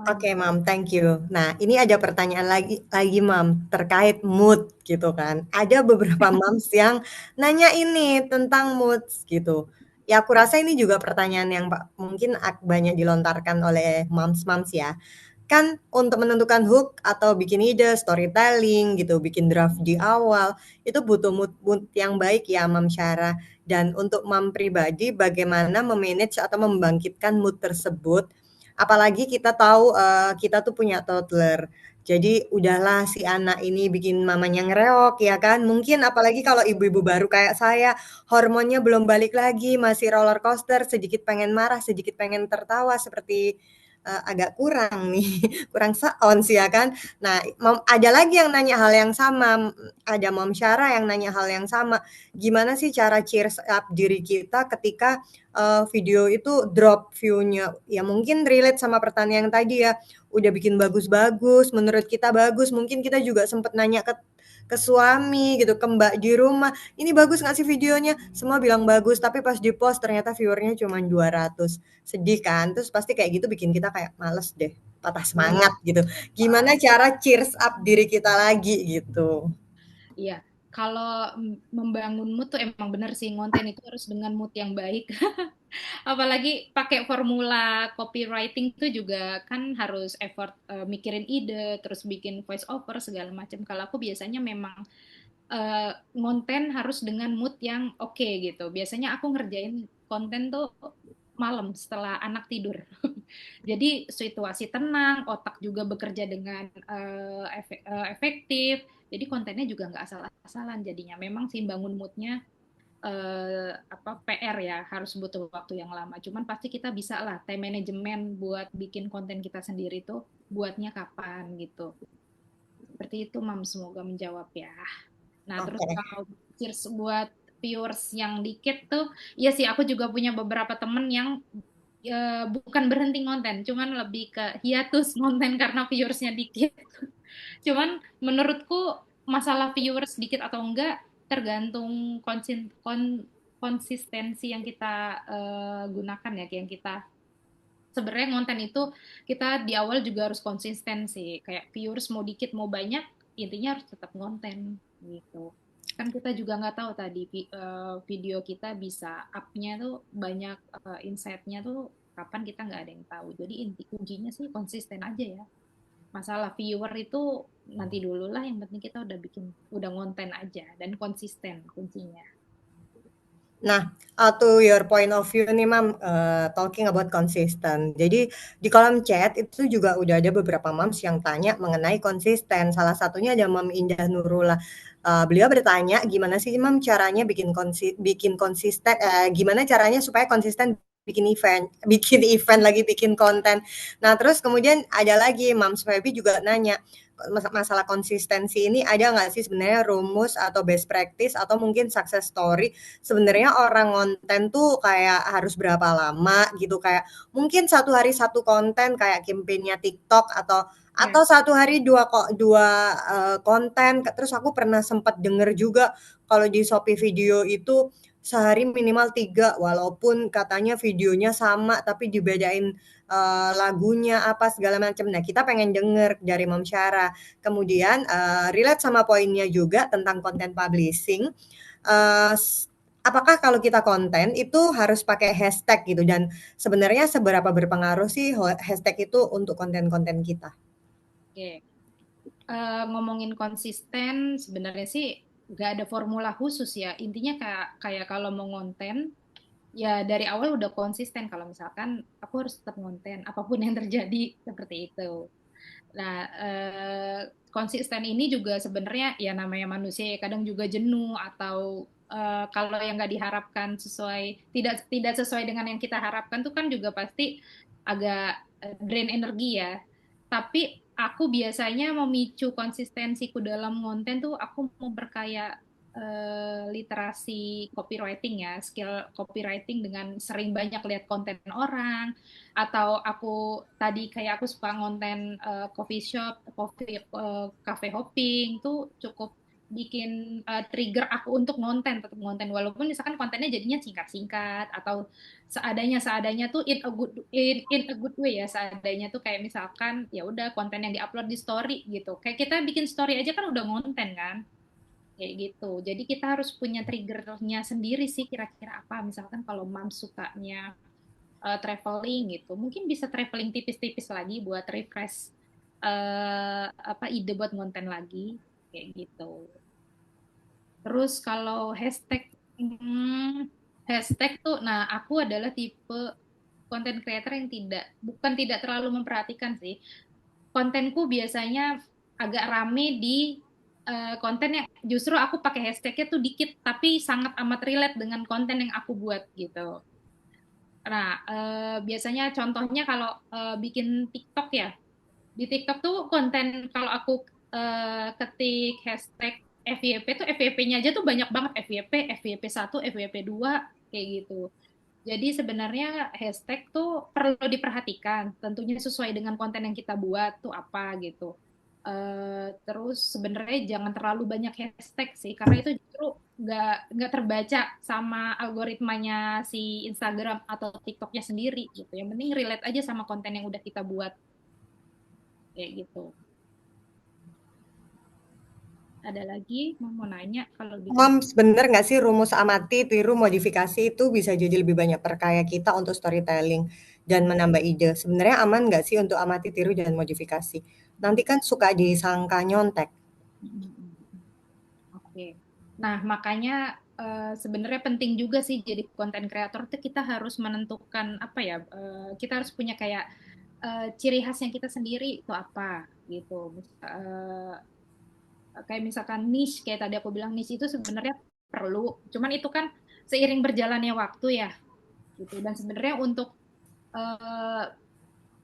Oke, Mam, thank you. Nah, ini ada pertanyaan lagi Mam, terkait mood gitu kan. Ada beberapa moms yang nanya ini tentang mood gitu. Ya aku rasa ini juga pertanyaan yang mungkin banyak dilontarkan oleh moms-moms ya. Kan untuk menentukan hook atau bikin ide, storytelling gitu, bikin draft di awal, itu butuh mood yang baik ya Mam Syara. Dan untuk Mam pribadi bagaimana memanage atau membangkitkan mood tersebut, apalagi kita tahu kita tuh punya toddler. Jadi udahlah si anak ini bikin mamanya ngereok ya kan. Mungkin apalagi kalau ibu-ibu baru kayak saya, hormonnya belum balik lagi, masih roller coaster, sedikit pengen marah, sedikit pengen tertawa seperti agak kurang nih, kurang seons ya kan. Nah, ada lagi yang nanya hal yang sama, ada Mom Syara yang nanya hal yang sama. Gimana sih cara cheers up diri kita ketika video itu drop view-nya? Ya mungkin relate sama pertanyaan yang tadi ya, udah bikin bagus-bagus, menurut kita bagus, mungkin kita juga sempat nanya ke suami gitu, ke mbak di rumah, ini bagus nggak sih videonya? Semua bilang bagus, tapi pas di post ternyata viewernya cuma 200. Sedih kan? Terus pasti kayak gitu bikin kita kayak males deh, patah semangat gitu. Gimana cara cheers up diri kita lagi gitu? Iya, kalau membangun mood tuh emang bener sih, konten itu harus dengan mood yang baik. Apalagi pakai formula copywriting tuh juga kan harus effort mikirin ide, terus bikin voice over segala macam. Kalau aku biasanya memang ngonten harus dengan mood yang oke gitu. Biasanya aku ngerjain konten tuh malam setelah anak tidur. Jadi situasi tenang, otak juga bekerja dengan efektif. Jadi kontennya juga nggak asal-asalan jadinya. Memang sih bangun moodnya PR ya, harus butuh waktu yang lama. Cuman pasti kita bisa lah time management buat bikin konten kita sendiri tuh buatnya kapan gitu. Seperti itu Mam, semoga menjawab ya. Nah, terus Oke. kalau cheers buat viewers yang dikit tuh, iya sih aku juga punya beberapa temen yang bukan berhenti ngonten, cuman lebih ke hiatus ngonten karena viewersnya dikit. Cuman menurutku masalah viewers dikit atau enggak tergantung konsistensi yang kita gunakan ya, yang kita sebenarnya ngonten itu kita di awal juga harus konsisten sih, kayak viewers mau dikit mau banyak intinya harus tetap ngonten gitu. Kan kita juga nggak tahu tadi video kita bisa up-nya tuh banyak, insight-nya tuh kapan, kita nggak ada yang tahu. Jadi inti kuncinya sih konsisten aja ya. Masalah viewer itu nanti dulu lah, yang penting kita udah ngonten aja dan konsisten kuncinya. Nah, to your point of view nih Mam, talking about consistent. Jadi di kolom chat itu juga udah ada beberapa moms yang tanya mengenai konsisten. Salah satunya ada Mam Indah Nurullah. Beliau bertanya, gimana sih Mam caranya bikin konsisten, gimana caranya supaya konsisten bikin event lagi bikin konten. Nah, terus kemudian ada lagi Mams Feby juga nanya, masalah konsistensi ini ada nggak sih sebenarnya rumus atau best practice atau mungkin success story sebenarnya orang konten tuh kayak harus berapa lama gitu, kayak mungkin satu hari satu konten kayak campaign-nya TikTok atau satu hari dua konten. Terus aku pernah sempat denger juga kalau di Shopee Video itu sehari minimal 3 walaupun katanya videonya sama tapi dibedain lagunya apa segala macam. Nah, kita pengen denger dari Mom Syara. Kemudian relate sama poinnya juga tentang content publishing. Uh, Apakah kalau kita konten itu harus pakai hashtag gitu dan sebenarnya seberapa berpengaruh sih hashtag itu untuk konten-konten kita? Oke. Ngomongin konsisten sebenarnya sih nggak ada formula khusus ya. Intinya kayak kalau mau ngonten ya dari awal udah konsisten, kalau misalkan aku harus tetap ngonten apapun yang terjadi seperti itu. Nah, konsisten ini juga sebenarnya ya namanya manusia ya, kadang juga jenuh atau kalau yang nggak diharapkan tidak sesuai dengan yang kita harapkan tuh kan juga pasti agak drain energi ya. Tapi aku biasanya memicu konsistensiku dalam konten tuh aku mau berkaya literasi copywriting ya, skill copywriting dengan sering banyak lihat konten orang, atau aku tadi kayak aku suka ngonten coffee shop, cafe hopping tuh cukup bikin trigger aku untuk tetap ngonten walaupun misalkan kontennya jadinya singkat-singkat atau seadanya tuh in a good way ya, seadanya tuh kayak misalkan ya udah konten yang diupload di story gitu, kayak kita bikin story aja kan udah ngonten kan kayak gitu. Jadi kita harus punya triggernya sendiri sih kira-kira apa. Misalkan kalau mom sukanya traveling gitu, mungkin bisa traveling tipis-tipis lagi buat refresh apa ide buat konten lagi kayak gitu. Terus kalau hashtag tuh, nah aku adalah tipe konten creator yang bukan tidak terlalu memperhatikan sih. Kontenku biasanya agak rame di konten yang justru aku pakai hashtagnya tuh dikit, tapi sangat amat relate dengan konten yang aku buat gitu. Nah, biasanya contohnya kalau bikin TikTok ya, di TikTok tuh konten kalau aku ketik hashtag FYP tuh FYP-nya aja tuh banyak banget FYP 1, FYP 2 kayak gitu. Jadi sebenarnya hashtag tuh perlu diperhatikan, tentunya sesuai dengan konten yang kita buat tuh apa gitu. Terus sebenarnya jangan terlalu banyak hashtag sih, karena itu justru nggak terbaca sama algoritmanya si Instagram atau TikToknya sendiri gitu. Yang penting relate aja sama konten yang udah kita buat kayak gitu. Ada lagi mau nanya kalau bikin Mams, bener nggak sih rumus amati, tiru, modifikasi itu bisa jadi lebih banyak perkaya kita untuk storytelling dan menambah ide. Sebenarnya aman nggak sih untuk amati, tiru, dan modifikasi? Nanti kan suka disangka nyontek. Oke. Nah, makanya sebenarnya penting juga sih jadi konten kreator itu kita harus menentukan apa ya, kita harus punya kayak ciri khas yang kita sendiri itu apa gitu. Kayak misalkan niche, kayak tadi aku bilang niche itu sebenarnya perlu, cuman itu kan seiring berjalannya waktu ya gitu. Dan sebenarnya untuk eh,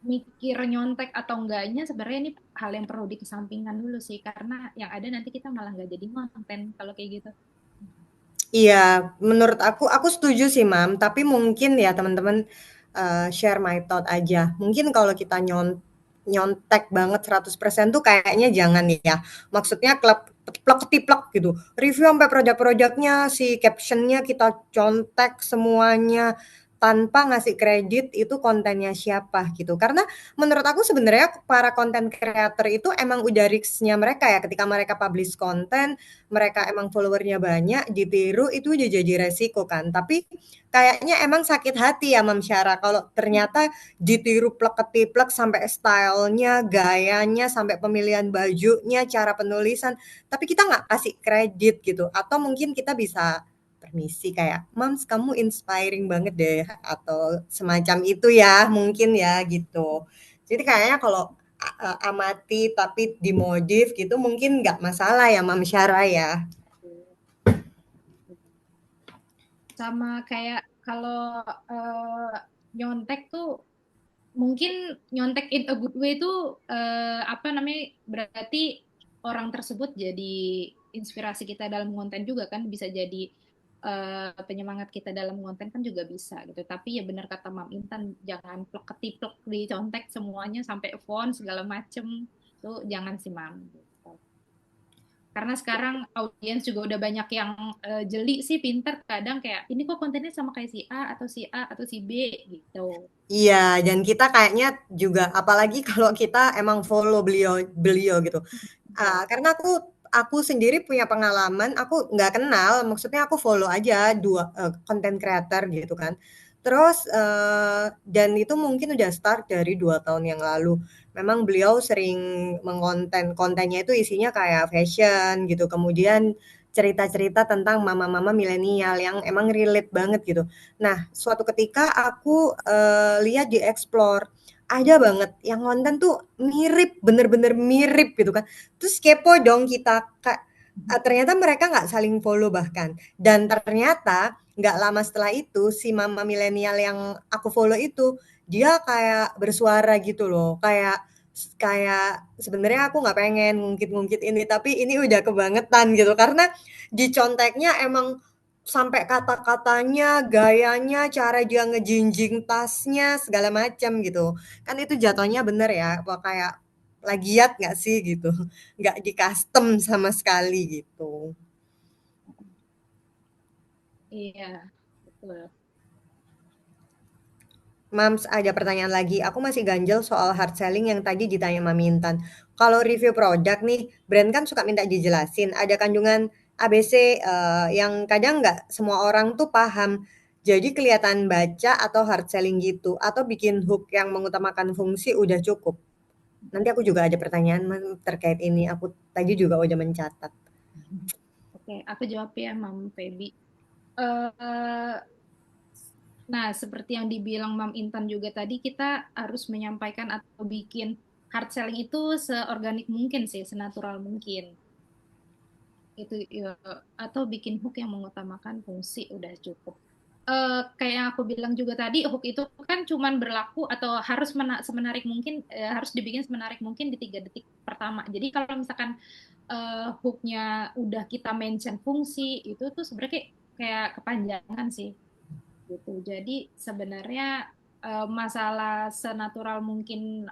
mikir nyontek atau enggaknya sebenarnya ini hal yang perlu dikesampingkan dulu sih, karena yang ada nanti kita malah nggak jadi konten kalau kayak gitu. Iya, menurut aku setuju sih, Mam, tapi mungkin ya teman-teman, share my thought aja. Mungkin kalau kita nyontek banget 100% tuh kayaknya jangan ya. Maksudnya plek-ketiplek gitu. Review sampai produk-produknya, si caption-nya kita contek semuanya, tanpa ngasih kredit itu kontennya siapa gitu. Karena menurut aku sebenarnya para content creator itu emang udah risk-nya mereka ya, ketika mereka publish konten, mereka emang followernya banyak, ditiru itu udah jadi resiko kan. Tapi kayaknya emang sakit hati ya Mam Syara kalau ternyata ditiru plek-ketiplek sampai stylenya, gayanya, sampai pemilihan bajunya, cara penulisan, tapi kita nggak kasih kredit gitu. Atau mungkin kita bisa permisi kayak, "Mams kamu inspiring banget deh," atau semacam itu ya, mungkin ya gitu. Jadi kayaknya kalau amati tapi dimodif gitu mungkin nggak masalah ya Mam Syara ya. Sama kayak kalau nyontek tuh mungkin nyontek in a good way itu apa namanya, berarti orang tersebut jadi inspirasi kita dalam konten juga kan, bisa jadi penyemangat kita dalam konten kan juga bisa gitu. Tapi ya benar kata Mam Intan, jangan plek ketiplek dicontek semuanya sampai font segala macem, tuh jangan sih Mam gitu. Karena sekarang audiens juga udah banyak yang jeli sih, pinter kadang kayak ini kok kontennya sama kayak si A atau si A atau si B gitu. Iya, dan kita kayaknya juga apalagi kalau kita emang follow beliau beliau gitu. Karena aku sendiri punya pengalaman, aku nggak kenal, maksudnya aku follow aja 2 content creator gitu kan. Terus, dan itu mungkin udah start dari 2 tahun yang lalu. Memang beliau sering kontennya itu isinya kayak fashion gitu, kemudian cerita-cerita tentang mama-mama milenial yang emang relate banget gitu. Nah, suatu ketika aku, lihat di explore, ada banget yang konten tuh mirip, bener-bener mirip gitu kan. Terus kepo dong kita, ternyata mereka nggak saling follow bahkan. Dan ternyata nggak lama setelah itu, si mama milenial yang aku follow itu, dia kayak bersuara gitu loh, kayak kayak sebenarnya aku nggak pengen ngungkit-ngungkit ini, tapi ini udah kebangetan gitu. Karena di conteknya emang sampai kata-katanya, gayanya, cara dia ngejinjing tasnya, segala macam gitu. Kan itu jatuhnya bener ya, apa kayak plagiat nggak sih gitu, nggak di-custom sama sekali gitu. Iya, betul. Mams, ada pertanyaan lagi, aku masih ganjel soal hard selling yang tadi ditanya Mami Intan. Kalau review produk nih, brand kan suka minta dijelasin, ada kandungan ABC, yang kadang nggak semua orang tuh paham. Jadi kelihatan baca atau hard selling gitu, atau bikin hook yang mengutamakan fungsi udah cukup. Nanti aku juga ada pertanyaan terkait ini, aku tadi juga udah mencatat. Oke, aku jawab ya, Mam Feby. Eh, nah, seperti yang dibilang Mam Intan juga tadi, kita harus menyampaikan atau bikin hard selling itu seorganik mungkin sih, senatural mungkin. Itu ya, atau bikin hook yang mengutamakan fungsi udah cukup. Kayak yang aku bilang juga tadi, hook itu kan cuman berlaku atau harus semenarik mungkin, harus dibikin semenarik mungkin di 3 detik pertama. Jadi kalau misalkan hooknya udah kita mention fungsi, itu tuh sebenarnya kayak kepanjangan sih gitu. Jadi sebenarnya masalah senatural mungkin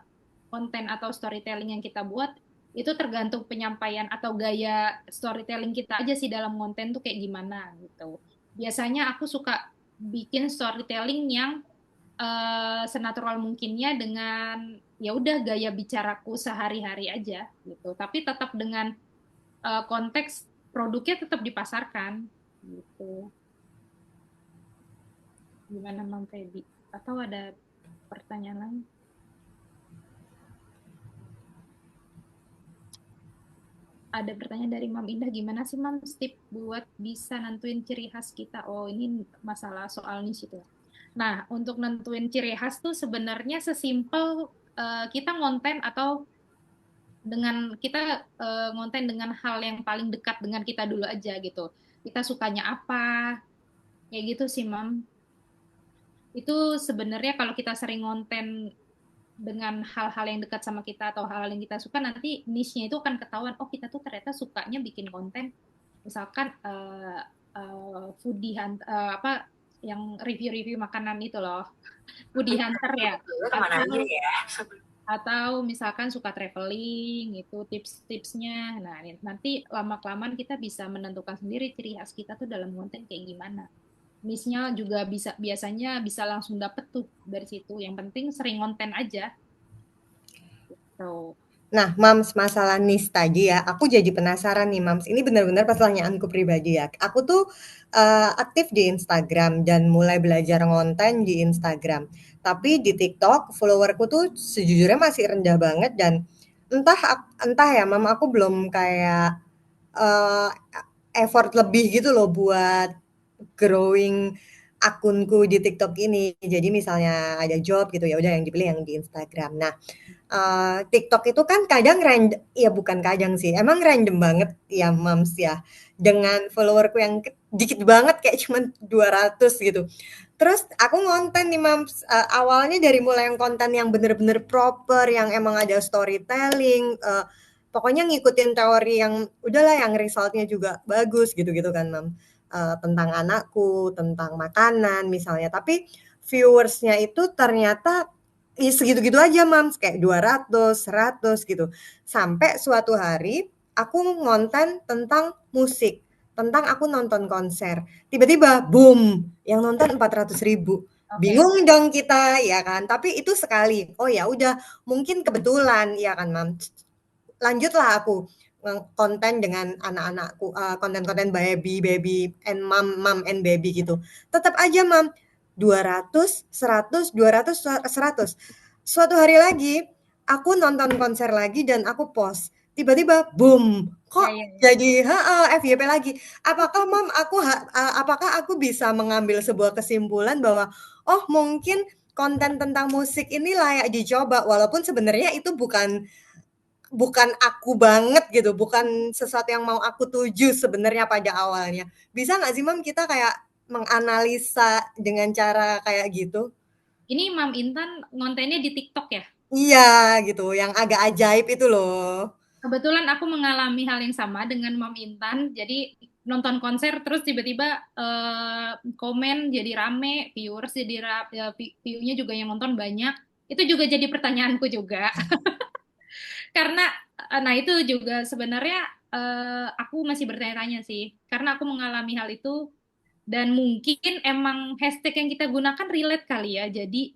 konten atau storytelling yang kita buat itu tergantung penyampaian atau gaya storytelling kita aja sih dalam konten tuh kayak gimana gitu. Biasanya aku suka bikin storytelling yang senatural mungkinnya dengan ya udah gaya bicaraku sehari-hari aja gitu. Tapi tetap dengan konteks produknya tetap dipasarkan gitu. Gimana Mam Feby? Atau ada pertanyaan lain? Ada pertanyaan dari Mam Indah, gimana sih Mam tip buat bisa nentuin ciri khas kita? Oh, ini masalah soal niche itu. Nah, untuk nentuin ciri khas tuh sebenarnya sesimpel kita ngonten atau dengan kita ngonten dengan hal yang paling dekat dengan kita dulu aja gitu. Kita sukanya apa? Kayak gitu sih, Mam. Itu sebenarnya kalau kita sering ngonten dengan hal-hal yang dekat sama kita atau hal-hal yang kita suka, nanti niche-nya itu akan ketahuan, oh kita tuh ternyata sukanya bikin konten misalkan foodie apa yang review-review makanan itu loh, foodie hunter ya, Kemana aja atau ya? misalkan suka traveling itu tips-tipsnya. Nah, nanti lama-kelamaan kita bisa menentukan sendiri ciri khas kita tuh dalam konten kayak gimana. Niche-nya juga biasanya bisa langsung dapet tuh dari situ. Yang penting sering konten aja. Tuh. Nah, Mams, masalah niche tadi ya, aku jadi penasaran nih, Mams. Ini benar-benar pertanyaanku pribadi ya. Aku tuh aktif di Instagram dan mulai belajar ngonten di Instagram. Tapi di TikTok, followerku tuh sejujurnya masih rendah banget dan entah ya, Mam, aku belum kayak eh, effort lebih gitu loh buat growing akunku di TikTok ini. Jadi misalnya ada job gitu ya udah yang dipilih yang di Instagram. Nah, TikTok itu kan kadang ya bukan kadang sih, emang random banget ya Mams ya, dengan followerku yang dikit banget kayak cuman 200 gitu. Terus aku ngonten nih Mams, awalnya dari mulai yang konten yang bener-bener proper, yang emang ada storytelling, pokoknya ngikutin teori yang udahlah yang resultnya juga bagus gitu-gitu kan Mam, tentang anakku, tentang makanan misalnya, tapi viewersnya itu ternyata segitu-gitu aja Mams, kayak 200, 100 gitu. Sampai suatu hari aku ngonten tentang musik, tentang aku nonton konser. Tiba-tiba boom, yang nonton 400.000. Oke. Bingung dong kita ya kan. Tapi itu sekali. Oh ya udah, mungkin kebetulan ya kan Mams. Lanjutlah aku konten dengan anak-anakku, konten-konten baby baby and mom and baby gitu. Tetap aja Mam, 200, 100, 200, 100. Suatu hari lagi, aku nonton konser lagi dan aku post. Tiba-tiba boom, Ya, kok ya, ya. jadi FYP lagi. Apakah aku bisa mengambil sebuah kesimpulan bahwa oh mungkin konten tentang musik ini layak dicoba walaupun sebenarnya itu bukan bukan aku banget gitu, bukan sesuatu yang mau aku tuju sebenarnya pada awalnya. Bisa nggak sih Mam kita kayak menganalisa dengan cara kayak gitu? Ini Mam Intan ngontennya di TikTok ya? Iya gitu, yang agak ajaib itu loh. Kebetulan aku mengalami hal yang sama dengan Mam Intan. Jadi nonton konser terus tiba-tiba komen jadi rame, viewers jadi view-nya juga yang nonton banyak. Itu juga jadi pertanyaanku juga. Karena nah itu juga sebenarnya aku masih bertanya-tanya sih. Karena aku mengalami hal itu dan mungkin emang hashtag yang kita gunakan relate kali ya. Jadi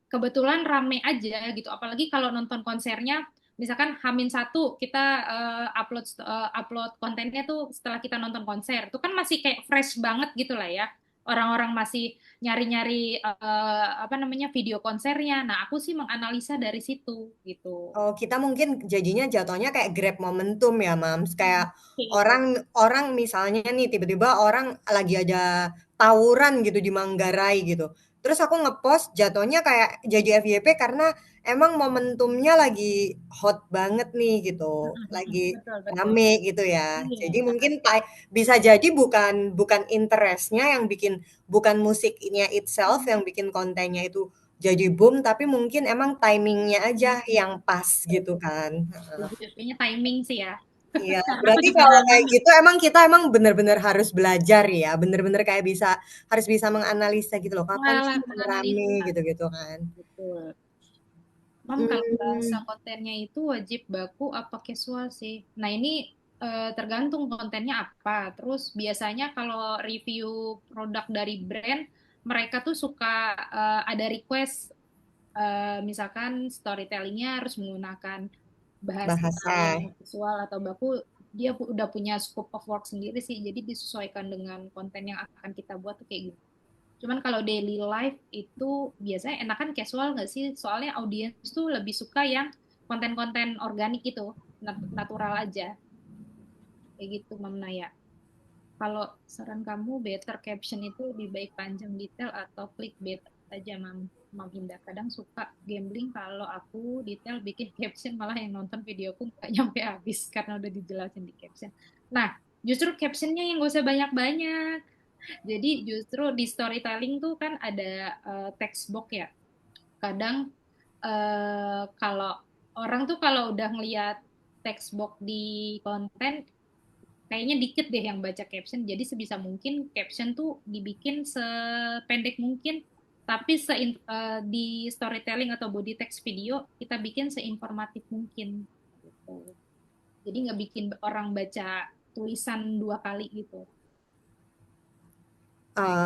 kebetulan rame aja gitu. Apalagi kalau nonton konsernya misalkan H-1 kita upload kontennya tuh setelah kita nonton konser, itu kan masih kayak fresh banget gitu lah ya. Orang-orang masih nyari-nyari apa namanya video konsernya. Nah, aku sih menganalisa dari situ gitu. Oh, kita mungkin jadinya jatuhnya kayak grab momentum ya, Mams. Kayak Kayak gitu. orang orang misalnya nih tiba-tiba orang lagi ada tawuran gitu di Manggarai gitu. Terus aku ngepost jatuhnya kayak jadi FYP karena emang momentumnya lagi hot banget nih gitu. Lagi Betul, betul. rame gitu ya. Iya, Jadi mungkin bisa jadi bukan bukan interestnya yang bikin, bukan musiknya itself yang bikin kontennya itu jadi boom, tapi mungkin emang timingnya aja yang pas gitu kan. kayaknya timing sih ya. Iya, Karena aku berarti juga kalau kayak ngalamin. gitu emang kita emang bener-bener harus belajar ya, bener-bener kayak harus bisa menganalisa gitu loh, kapan sih yang rame Menganalisa. gitu-gitu kan. Betul. Mam, kalau bahasa Mmm, kontennya itu wajib baku apa casual sih? Nah, ini tergantung kontennya apa. Terus biasanya kalau review produk dari brand, mereka tuh suka ada request, misalkan storytellingnya harus menggunakan bahasa yang bahasa. visual atau baku. Dia udah punya scope of work sendiri sih, jadi disesuaikan dengan konten yang akan kita buat tuh kayak gitu. Cuman kalau daily life itu biasanya enakan casual nggak sih? Soalnya audiens tuh lebih suka yang konten-konten organik gitu, natural aja. Kayak gitu, Mam Naya. Kalau saran kamu, better caption itu lebih baik panjang detail atau clickbait aja, Mam Indah. Kadang suka gambling kalau aku detail bikin caption, malah yang nonton videoku nggak nyampe habis karena udah dijelasin di caption. Nah, justru captionnya yang gak usah banyak-banyak. Jadi justru di storytelling tuh kan ada text box ya. Kadang kalau orang tuh kalau udah ngeliat text box di konten, kayaknya dikit deh yang baca caption. Jadi sebisa mungkin caption tuh dibikin sependek mungkin, tapi di storytelling atau body text video kita bikin seinformatif mungkin. Gitu. Jadi nggak bikin orang baca tulisan 2 kali gitu.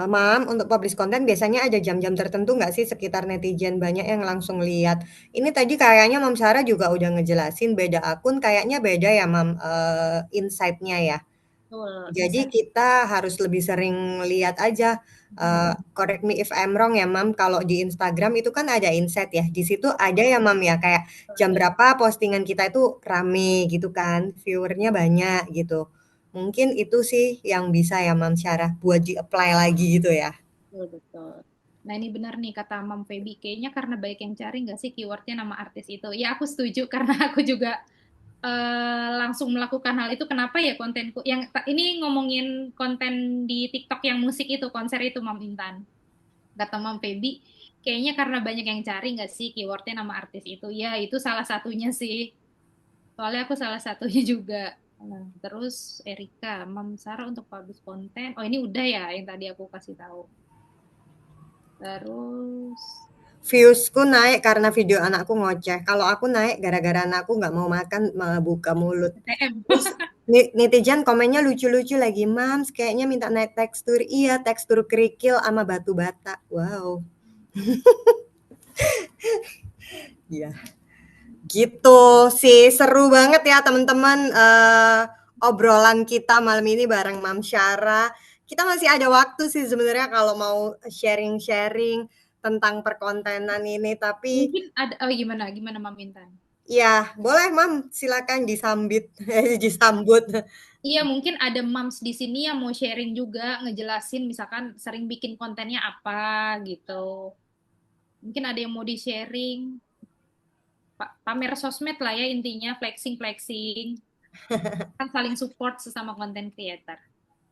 Mam, untuk publish konten biasanya ada jam-jam tertentu nggak sih sekitar netizen banyak yang langsung lihat? Ini tadi kayaknya Mams Sarah juga udah ngejelasin beda akun kayaknya beda ya, Mam, insight-nya ya? Betul, Jadi kita harus lebih sering lihat aja, correct me if I'm wrong ya, Mam, kalau di Instagram itu kan ada insight ya, di situ ada ya, Mam, ya, kayak jam berapa postingan kita itu rame gitu kan, viewer-nya banyak gitu. Mungkin itu sih yang bisa ya, Mam Syarah, buat di-apply lagi gitu ya. betul, betul. Nah, ini benar nih kata Mam Feby, kayaknya karena banyak yang cari nggak sih keywordnya nama artis itu. Ya, aku setuju karena aku juga langsung melakukan hal itu. Kenapa ya kontenku yang ini ngomongin konten di TikTok yang musik itu, konser itu, Mam Intan. Kata Mam Feby, kayaknya karena banyak yang cari nggak sih keywordnya nama artis itu. Ya, itu salah satunya sih. Soalnya aku salah satunya juga. Nah, terus Erika, Mam Sarah untuk publish konten. Oh, ini udah ya yang tadi aku kasih tahu. Terus Views-ku naik karena video anakku ngoceh, kalau aku naik gara-gara anakku nggak mau makan, buka mulut. TM. Terus netizen komennya lucu-lucu lagi, "Mams, kayaknya minta naik tekstur." Iya, tekstur kerikil sama batu bata. Wow, iya. Gitu sih, seru banget ya teman-teman, obrolan kita malam ini bareng Mams Syara. Kita masih ada waktu sih sebenarnya kalau mau sharing-sharing tentang perkontenan ini, tapi Mungkin ada, oh gimana, gimana Mam Intan? ya boleh Mam, silakan disambut. Iya, mungkin ada moms di sini yang mau sharing juga, ngejelasin misalkan sering bikin kontennya apa gitu. Mungkin ada yang mau di-sharing, pamer sosmed lah ya intinya, flexing-flexing. Kan saling support sesama content creator.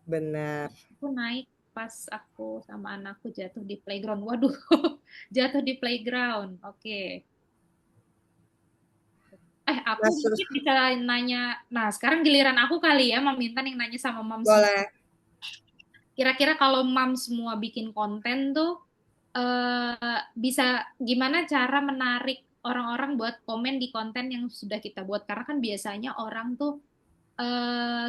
Benar. Aku naik pas aku sama anakku jatuh di playground. Waduh, jatuh di playground. Oke. Aku Mas, terus mungkin bisa nanya. Nah, sekarang giliran aku kali ya, Mam Intan yang nanya sama Mam semua. boleh. Kira-kira kalau Mam semua bikin konten tuh, bisa gimana cara menarik orang-orang buat komen di konten yang sudah kita buat? Karena kan biasanya orang tuh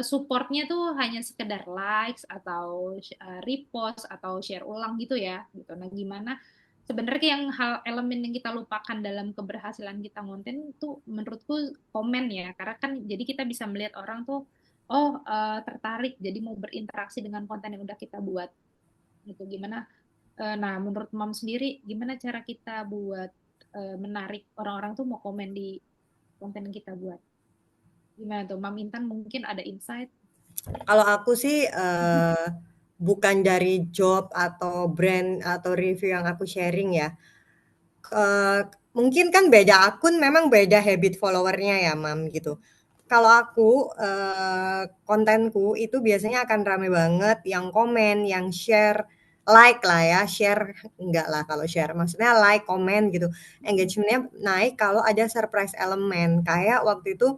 supportnya tuh hanya sekedar likes atau repost atau share ulang gitu ya gitu. Nah, gimana sebenarnya yang elemen yang kita lupakan dalam keberhasilan kita konten itu menurutku komen ya, karena kan jadi kita bisa melihat orang tuh tertarik jadi mau berinteraksi dengan konten yang udah kita buat gitu. Gimana nah menurut Mam sendiri gimana cara kita buat menarik orang-orang tuh mau komen di konten yang kita buat? Gimana tuh Mam Intan, mungkin ada insight? Kalau aku sih bukan dari job atau brand atau review yang aku sharing ya. Mungkin kan beda akun, memang beda habit followernya ya, Mam, gitu. Kalau aku kontenku itu biasanya akan rame banget yang komen, yang share, like lah ya, share enggak lah kalau share, maksudnya like, komen gitu. Engagementnya naik kalau ada surprise elemen. Kayak waktu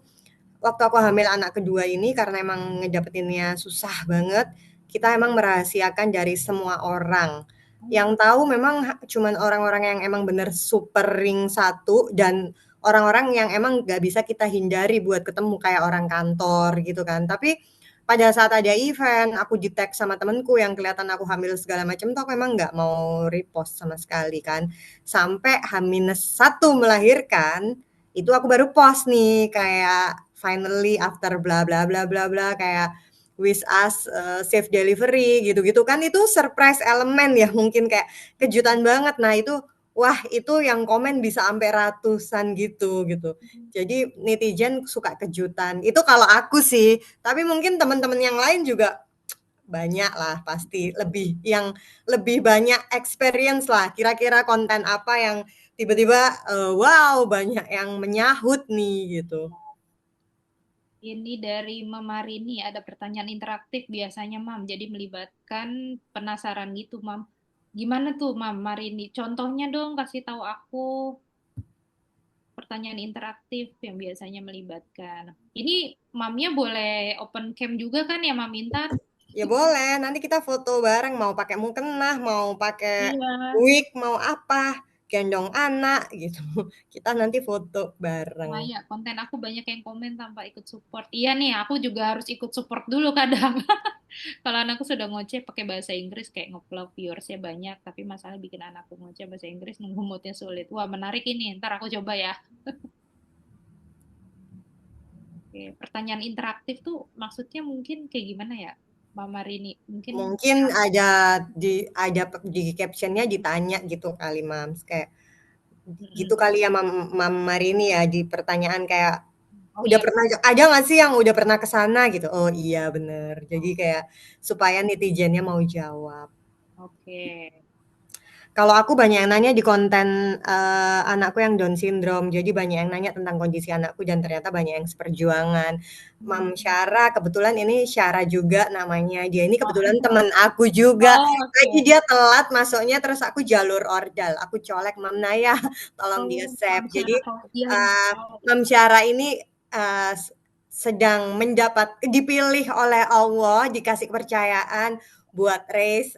aku hamil anak kedua ini karena emang ngedapetinnya susah banget, kita emang merahasiakan dari semua orang. Yang tahu memang cuman orang-orang yang emang bener super ring satu dan orang-orang yang emang nggak bisa kita hindari buat ketemu kayak orang kantor gitu kan. Tapi pada saat ada event, aku di-tag sama temenku yang kelihatan aku hamil segala macam tuh aku emang nggak mau repost sama sekali kan. Sampai H-1 melahirkan, itu aku baru post nih kayak finally after bla bla bla bla bla kayak wish us safe delivery gitu-gitu kan, itu surprise elemen ya, mungkin kayak kejutan banget. Nah itu wah, itu yang komen bisa sampai ratusan gitu gitu. Jadi netizen suka kejutan. Itu kalau aku sih, tapi mungkin teman-teman yang lain juga banyak lah pasti lebih banyak experience lah. Kira-kira konten apa yang tiba-tiba wow banyak yang menyahut nih gitu. Ini dari Mam Marini, ada pertanyaan interaktif biasanya Mam, jadi melibatkan penasaran gitu Mam. Gimana tuh Mam Marini? Contohnya dong, kasih tahu aku pertanyaan interaktif yang biasanya melibatkan. Ini Mamnya boleh open cam juga kan ya Mam Intan? Ya boleh, nanti kita foto bareng, mau pakai mukena, mau pakai Iya. wig, mau apa, gendong anak gitu. Kita nanti foto bareng. Maya, konten aku banyak yang komen tanpa ikut support. Iya nih, aku juga harus ikut support dulu kadang. Kalau anakku sudah ngoceh pakai bahasa Inggris kayak ngevlog viewersnya banyak, tapi masalah bikin anakku ngoceh bahasa Inggris nunggu moodnya sulit. Wah menarik ini, ntar aku coba ya. Oke, pertanyaan interaktif tuh maksudnya mungkin kayak gimana ya, Mama Rini? Mungkin Mungkin ada di captionnya ditanya gitu kali, Mams, kayak gitu mm-mm. kali ya, Mam Marini ya, di pertanyaan kayak, Oh "Udah iya, pernah ada nggak sih yang udah pernah ke sana?" Gitu. Oh iya, bener. Jadi kayak supaya netizennya mau jawab. oke. Kalau aku banyak yang nanya di konten, anakku yang Down syndrome, jadi banyak yang nanya tentang kondisi anakku dan ternyata banyak yang seperjuangan. Hmm. Mam Syara, kebetulan ini Syara juga namanya, dia ini Oh, kebetulan temen aku juga, oh, lagi oke. dia telat masuknya terus aku jalur ordal, aku colek, "Mam Naya tolong dia Oh, save." Mam Jadi, Syara Fauzian. Oh, Mam Syara ini, sedang dipilih oleh Allah, dikasih kepercayaan buat raise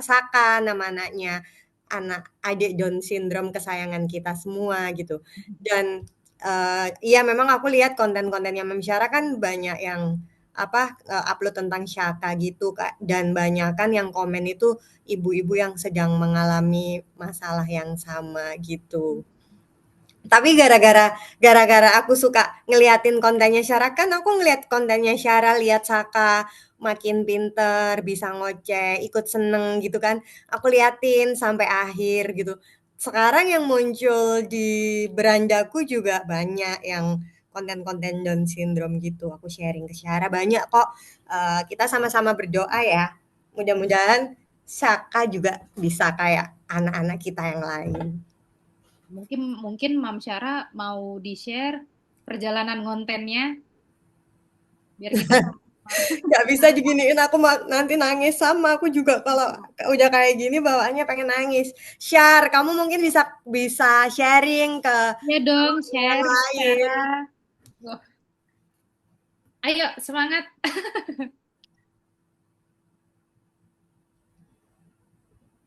Saka nama anaknya, anak adik Down syndrome kesayangan kita semua gitu. Dan iya memang aku lihat konten-kontennya Mem Syara kan banyak yang apa upload tentang Syaka gitu Kak, dan banyak kan yang komen itu ibu-ibu yang sedang mengalami masalah yang sama gitu. Tapi gara-gara aku suka ngeliatin kontennya Syara, kan aku ngeliat kontennya Syara, lihat Saka makin pinter, bisa ngoceh, ikut seneng gitu kan. Aku liatin sampai akhir gitu. Sekarang yang muncul di berandaku juga banyak yang konten-konten Down syndrome gitu. Aku sharing ke Syara banyak kok. Kita sama-sama berdoa ya. Mudah-mudahan Saka juga bisa kayak anak-anak kita yang lain. mungkin mungkin Mam Syara mau di-share perjalanan kontennya biar kita sama. Nggak bisa diginiin, aku nanti nangis sama aku juga kalau udah kayak gini bawaannya pengen nangis. Syar, kamu mungkin bisa bisa sharing ke Ya dong, teman yang share lain. secara. Wah, ayo semangat.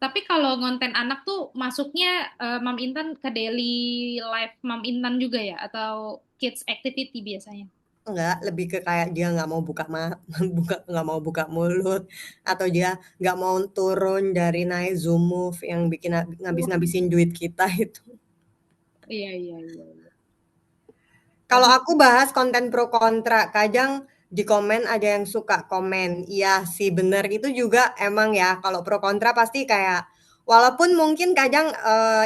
Tapi kalau ngonten anak tuh masuknya Mam Intan ke daily life Mam Intan juga ya? Atau kids activity biasanya? Enggak, lebih ke kayak dia nggak mau nggak mau buka mulut, atau dia nggak mau turun dari naik Zoom Move yang bikin ngabis-ngabisin duit kita itu. Iya, iya, iya, iya. Kalau Jadi aku bahas konten pro kontra, kadang di komen ada yang suka komen, iya sih bener itu juga emang ya kalau pro kontra pasti kayak walaupun mungkin kadang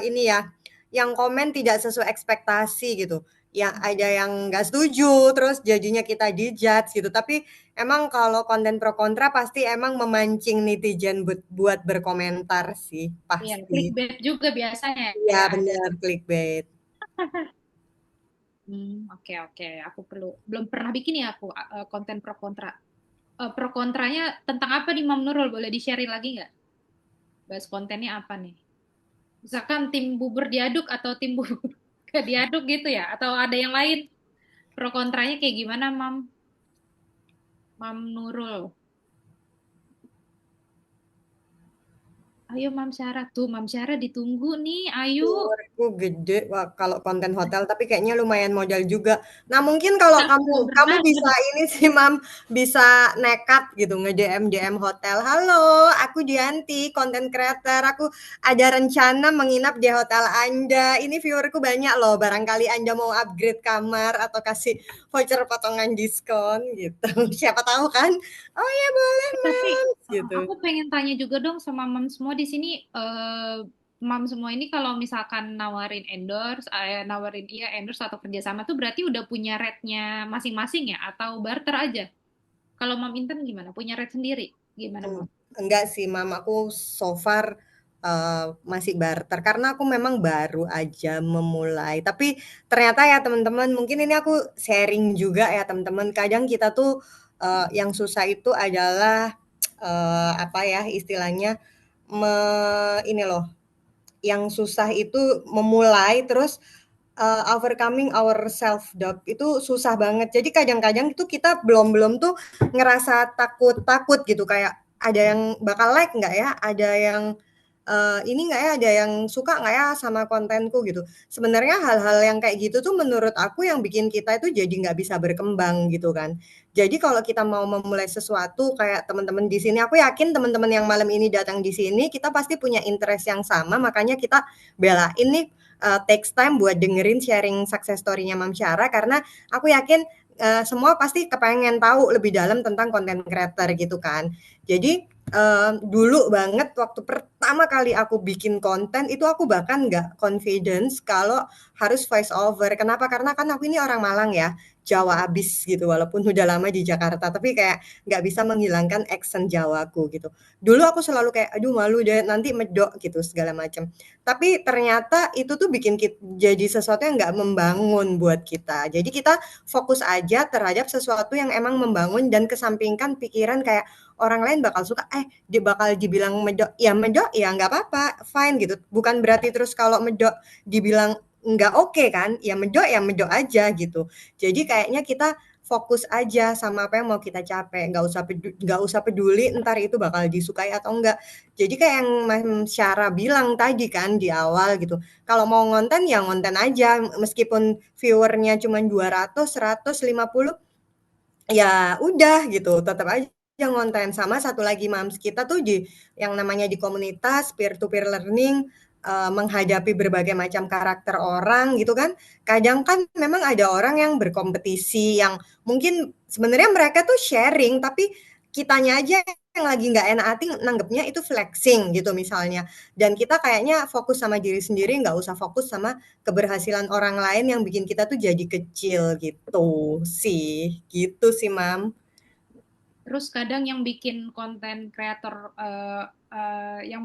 ini ya yang komen tidak sesuai ekspektasi gitu. Ya ada yang nggak setuju terus jadinya kita dijudge gitu. Tapi emang kalau konten pro kontra pasti emang memancing netizen buat berkomentar sih iya, pasti. clickbait juga biasanya Iya ya ada. bener clickbait. Oke, oke. Aku belum pernah bikin ya aku konten pro kontra. Pro kontranya tentang apa nih Mam Nurul? Boleh di-share lagi nggak? Bahas kontennya apa nih? Misalkan tim bubur diaduk atau tim bubur gak diaduk gitu ya? Atau ada yang lain? Pro kontranya kayak gimana, Mam Nurul? Ayo Mam Syara. Tuh, Mam Syara ditunggu nih. Ayo. Viewerku gede wah kalau konten hotel, tapi kayaknya lumayan modal juga. Nah, mungkin kalau kamu bisa Berbagi. ini sih, Mam, bisa nekat gitu nge-DM hotel, "Halo, aku Dianti, konten creator. Aku ada rencana menginap di hotel Anda. Ini viewerku banyak loh, barangkali Anda mau upgrade kamar atau kasih voucher potongan diskon," gitu. Siapa tahu kan, "Oh ya boleh, Tapi Mams," gitu. aku pengen tanya juga dong sama mam semua di sini. Mam semua ini kalau misalkan nawarin iya endorse atau kerjasama tuh berarti udah punya rate-nya masing-masing ya? Atau barter aja? Kalau Mam Intan gimana? Punya rate sendiri? Gimana Mam? Enggak sih, Mam, aku so far, masih barter karena aku memang baru aja memulai. Tapi ternyata ya teman-teman, mungkin ini aku sharing juga ya teman-teman, kadang kita tuh, yang susah itu adalah, apa ya istilahnya, ini loh, yang susah itu memulai terus, overcoming our self doubt itu susah banget. Jadi kadang-kadang itu kita belum tuh ngerasa takut gitu kayak ada yang bakal like nggak ya? Ada yang ini nggak ya? Ada yang suka nggak ya sama kontenku gitu. Sebenarnya hal-hal yang kayak gitu tuh menurut aku yang bikin kita itu jadi nggak bisa berkembang gitu kan. Jadi kalau kita mau memulai sesuatu kayak teman-teman di sini, aku yakin teman-teman yang malam ini datang di sini kita pasti punya interest yang sama, makanya kita belain nih takes time buat dengerin sharing success story-nya Mam Syara karena aku yakin semua pasti kepengen tahu lebih dalam tentang content creator gitu kan. Jadi dulu banget waktu pertama kali aku bikin konten itu aku bahkan nggak confidence kalau harus voice over. Kenapa? Karena kan aku ini orang Malang ya, Jawa abis gitu walaupun udah lama di Jakarta, tapi kayak nggak bisa menghilangkan accent Jawaku gitu. Dulu aku selalu kayak, aduh malu deh nanti medok gitu segala macam. Tapi ternyata itu tuh bikin jadi sesuatu yang nggak membangun buat kita. Jadi kita fokus aja terhadap sesuatu yang emang membangun dan kesampingkan pikiran kayak orang lain bakal suka, dia bakal dibilang medok ya nggak apa-apa, fine gitu. Bukan berarti terus kalau medok dibilang nggak oke kan, ya medok aja gitu. Jadi kayaknya kita fokus aja sama apa yang mau kita capai, nggak usah peduli entar itu bakal disukai atau enggak. Jadi kayak yang Mas Syara bilang tadi kan di awal gitu, kalau mau ngonten ya ngonten aja, meskipun viewernya cuma 200, 150, ya udah gitu, tetap aja ngonten. Sama satu lagi Mams, kita tuh yang namanya di komunitas peer to peer learning, menghadapi berbagai macam karakter orang gitu kan, kadang kan memang ada orang yang berkompetisi, yang mungkin sebenarnya mereka tuh sharing, tapi kitanya aja yang lagi nggak enak hati nanggepnya itu flexing gitu misalnya. Dan kita kayaknya fokus sama diri sendiri, nggak usah fokus sama keberhasilan orang lain yang bikin kita tuh jadi kecil gitu sih Mam. Terus kadang yang bikin konten kreator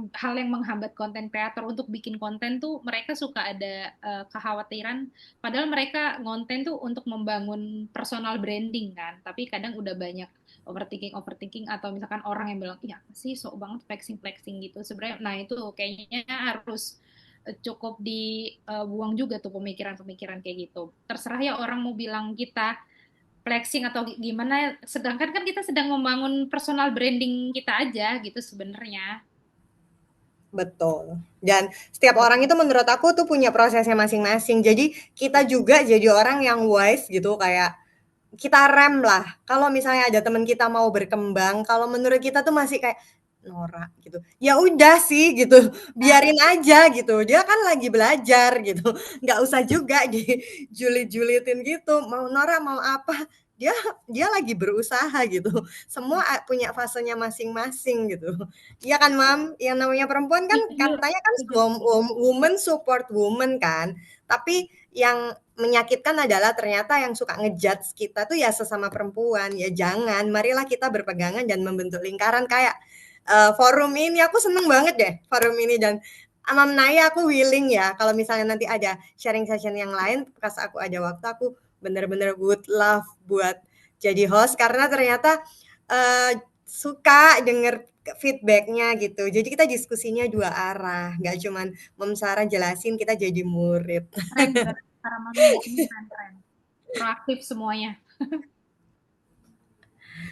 hal yang menghambat konten kreator untuk bikin konten tuh mereka suka ada kekhawatiran padahal mereka ngonten tuh untuk membangun personal branding kan tapi kadang udah banyak overthinking atau misalkan orang yang bilang iya sih sok banget flexing gitu sebenarnya nah itu kayaknya harus cukup dibuang juga tuh pemikiran-pemikiran kayak gitu terserah ya orang mau bilang kita flexing atau gimana sedangkan kan kita sedang membangun personal branding kita aja gitu sebenarnya. Betul. Dan setiap orang itu menurut aku tuh punya prosesnya masing-masing. Jadi kita juga jadi orang yang wise gitu kayak kita rem lah. Kalau misalnya ada teman kita mau berkembang, kalau menurut kita tuh masih kayak norak gitu. Ya udah sih gitu, biarin aja gitu. Dia kan lagi belajar gitu. Nggak usah juga dijulit-julitin gitu. Mau norak mau apa, dia dia lagi berusaha gitu. Semua punya fasenya masing-masing gitu. Iya kan, Mam? Yang namanya perempuan kan Setuju, katanya kan setuju, setuju. woman support woman kan. Tapi yang menyakitkan adalah ternyata yang suka ngejudge kita tuh ya sesama perempuan. Ya jangan, marilah kita berpegangan dan membentuk lingkaran kayak forum ini. Aku seneng banget deh forum ini dan Mam Naya aku willing ya kalau misalnya nanti ada sharing session yang lain pas aku ada waktu aku bener-bener would love buat jadi host karena ternyata suka denger feedbacknya gitu. Jadi kita diskusinya dua arah, nggak cuman Mom Sarah jelasin kita jadi murid. Keren, keren. Para mami di sini keren-keren. Proaktif semuanya.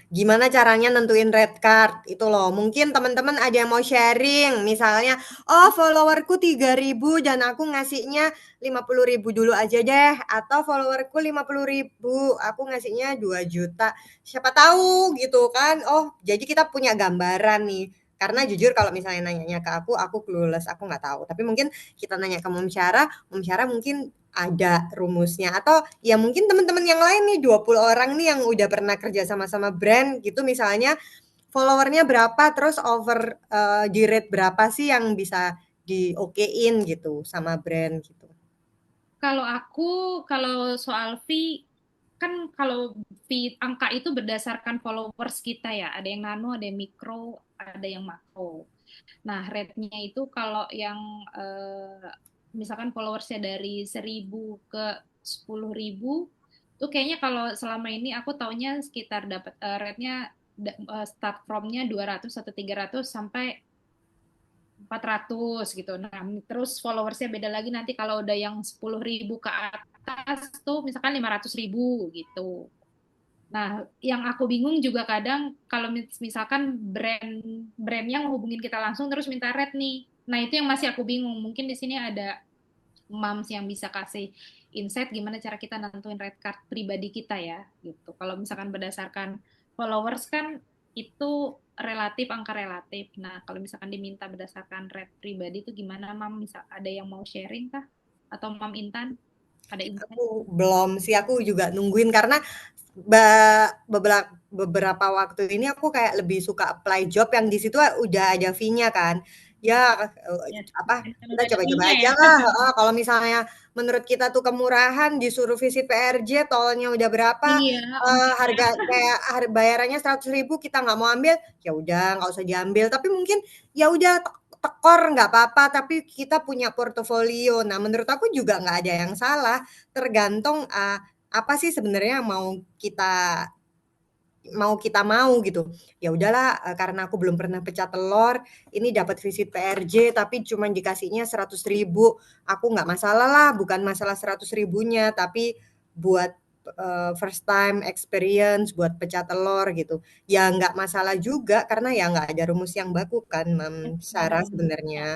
Gimana caranya nentuin red card itu loh. Mungkin teman-teman ada yang mau sharing, misalnya, oh followerku 3.000 dan aku ngasihnya 50.000 dulu aja deh, atau followerku 50.000, aku ngasihnya 2 juta. Siapa tahu gitu kan. Oh, jadi kita punya gambaran nih. Karena jujur kalau misalnya nanyanya ke aku clueless, aku nggak tahu. Tapi mungkin kita nanya ke Mom Syara mungkin ada rumusnya atau ya mungkin teman-teman yang lain nih 20 orang nih yang udah pernah kerja sama-sama brand gitu misalnya followernya berapa terus over di rate berapa sih yang bisa di okein gitu sama brand gitu. Kalau aku, kalau soal fee, kan kalau fee angka itu berdasarkan followers kita ya. Ada yang nano, ada yang mikro, ada yang makro. Nah, rate-nya itu kalau yang misalkan followersnya dari 1.000 ke 10.000, tuh kayaknya kalau selama ini aku taunya sekitar dapat rate-nya start from-nya 200 atau 300 sampai 400 gitu. Nah, terus followersnya beda lagi nanti kalau udah yang 10.000 ke atas tuh misalkan 500.000 gitu. Nah, yang aku bingung juga kadang kalau misalkan brand yang hubungin kita langsung terus minta rate nih. Nah, itu yang masih aku bingung. Mungkin di sini ada Mams yang bisa kasih insight gimana cara kita nentuin red card pribadi kita ya gitu. Kalau misalkan berdasarkan followers kan itu relatif, angka relatif. Nah, kalau misalkan diminta berdasarkan red pribadi itu gimana, Mam? Misal ada yang mau sharing kah? Atau Mam Intan ada insight? Aku belum sih, aku juga nungguin karena beberapa waktu ini aku kayak lebih suka apply job yang di situ udah ada fee-nya kan. Ya Ya, apa kalau kita udah ada coba-coba fee-nya aja ya. lah. Kalau misalnya menurut kita tuh kemurahan disuruh visit PRJ tolnya udah berapa Iya, ongkirnya. harga kayak bayarannya 100.000 kita nggak mau ambil ya udah nggak usah diambil tapi mungkin ya udah tekor nggak apa-apa tapi kita punya portofolio. Nah menurut aku juga nggak ada yang salah tergantung apa sih sebenarnya yang mau gitu. Ya udahlah karena aku belum pernah pecah telur, ini dapat visit PRJ tapi cuma dikasihnya 100.000. Aku nggak masalah lah, bukan masalah 100.000-nya, tapi buat first time experience, buat pecah telur gitu. Ya nggak masalah juga karena ya nggak ada rumus yang baku kan, Mam Nggak ada Sarah rumusnya. sebenarnya.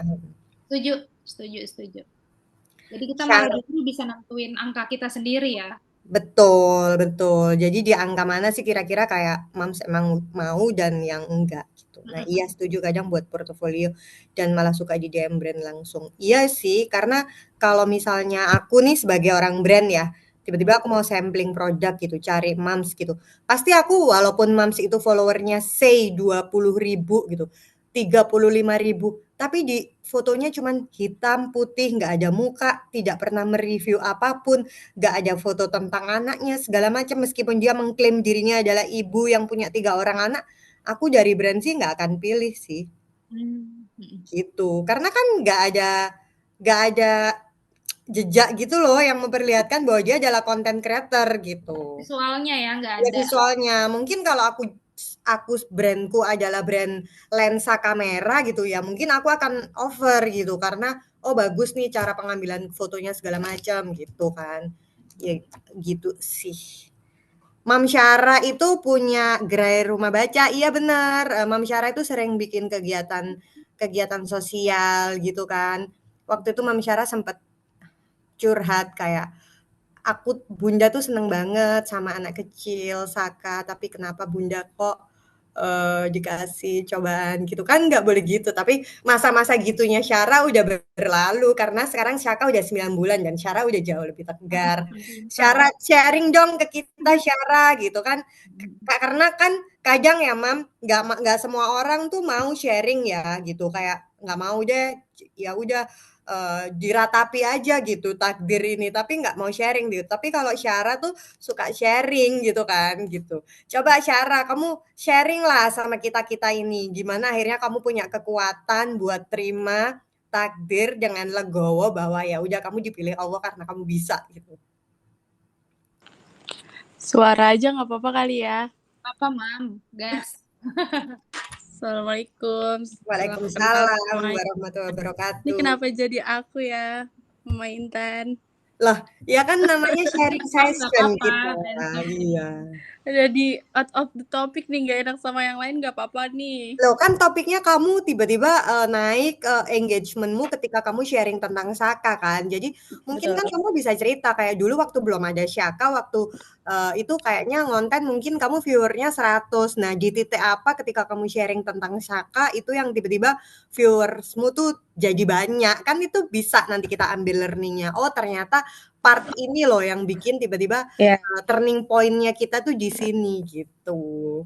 Setuju, setuju, setuju. Jadi kita malah Syarat justru bisa nentuin angka kita sendiri ya. betul betul. Jadi di angka mana sih kira-kira kayak Mams emang mau dan yang enggak gitu. Nah iya setuju kadang buat portofolio dan malah suka di DM brand langsung. Iya sih karena kalau misalnya aku nih sebagai orang brand ya, tiba-tiba aku mau sampling produk gitu, cari Mams gitu. Pasti aku walaupun Mams itu followernya say 20.000 gitu, 35.000 tapi di fotonya cuman hitam putih, nggak ada muka, tidak pernah mereview apapun, nggak ada foto tentang anaknya segala macam meskipun dia mengklaim dirinya adalah ibu yang punya 3 orang anak aku dari brand sih nggak akan pilih sih Hmm. gitu karena kan nggak ada jejak gitu loh yang memperlihatkan bahwa dia adalah content creator gitu Visualnya ya nggak ya ada. visualnya mungkin kalau aku brandku adalah brand lensa kamera gitu ya mungkin aku akan over gitu karena oh bagus nih cara pengambilan fotonya segala macam gitu kan ya gitu sih. Mam Syara itu punya gerai rumah baca, iya bener, Mam Syara itu sering bikin kegiatan sosial gitu kan. Waktu itu Mam Syara sempet curhat kayak, Bunda tuh seneng banget sama anak kecil, Saka, tapi kenapa Bunda kok dikasih cobaan gitu kan nggak boleh gitu. Tapi masa-masa gitunya Syara udah berlalu karena sekarang Syaka udah 9 bulan dan Syara udah jauh lebih tegar. Syara sharing dong ke kita Syara gitu kan. Karena kan kadang ya Mam, nggak semua orang tuh mau sharing ya gitu kayak nggak mau deh ya udah diratapi aja gitu takdir ini tapi nggak mau sharing gitu. Tapi kalau Syara tuh suka sharing gitu kan gitu. Coba Syara, kamu sharing lah sama kita-kita ini. Gimana akhirnya kamu punya kekuatan buat terima takdir dengan legowo bahwa ya udah kamu dipilih Allah karena kamu bisa gitu. Suara aja nggak apa-apa kali ya. Apa, Mam? Gas. Assalamualaikum. Waalaikumsalam warahmatullahi wabarakatuh. Ini kenapa jadi aku ya, Mama Intan? Lah, ya kan namanya sharing session Nggak apa-apa, kita. Iya. Jadi out of the topic nih, nggak enak sama yang lain nggak apa-apa nih. Loh kan topiknya kamu tiba-tiba naik engagementmu ketika kamu sharing tentang Saka kan. Jadi mungkin kan kamu bisa cerita kayak dulu waktu belum ada Saka, waktu itu kayaknya ngonten mungkin kamu viewernya 100. Nah di titik apa ketika kamu sharing tentang Saka itu yang tiba-tiba viewersmu tuh jadi banyak. Kan itu bisa nanti kita ambil learningnya. Oh ternyata part ini loh yang bikin tiba-tiba turning point-nya kita tuh di sini gitu.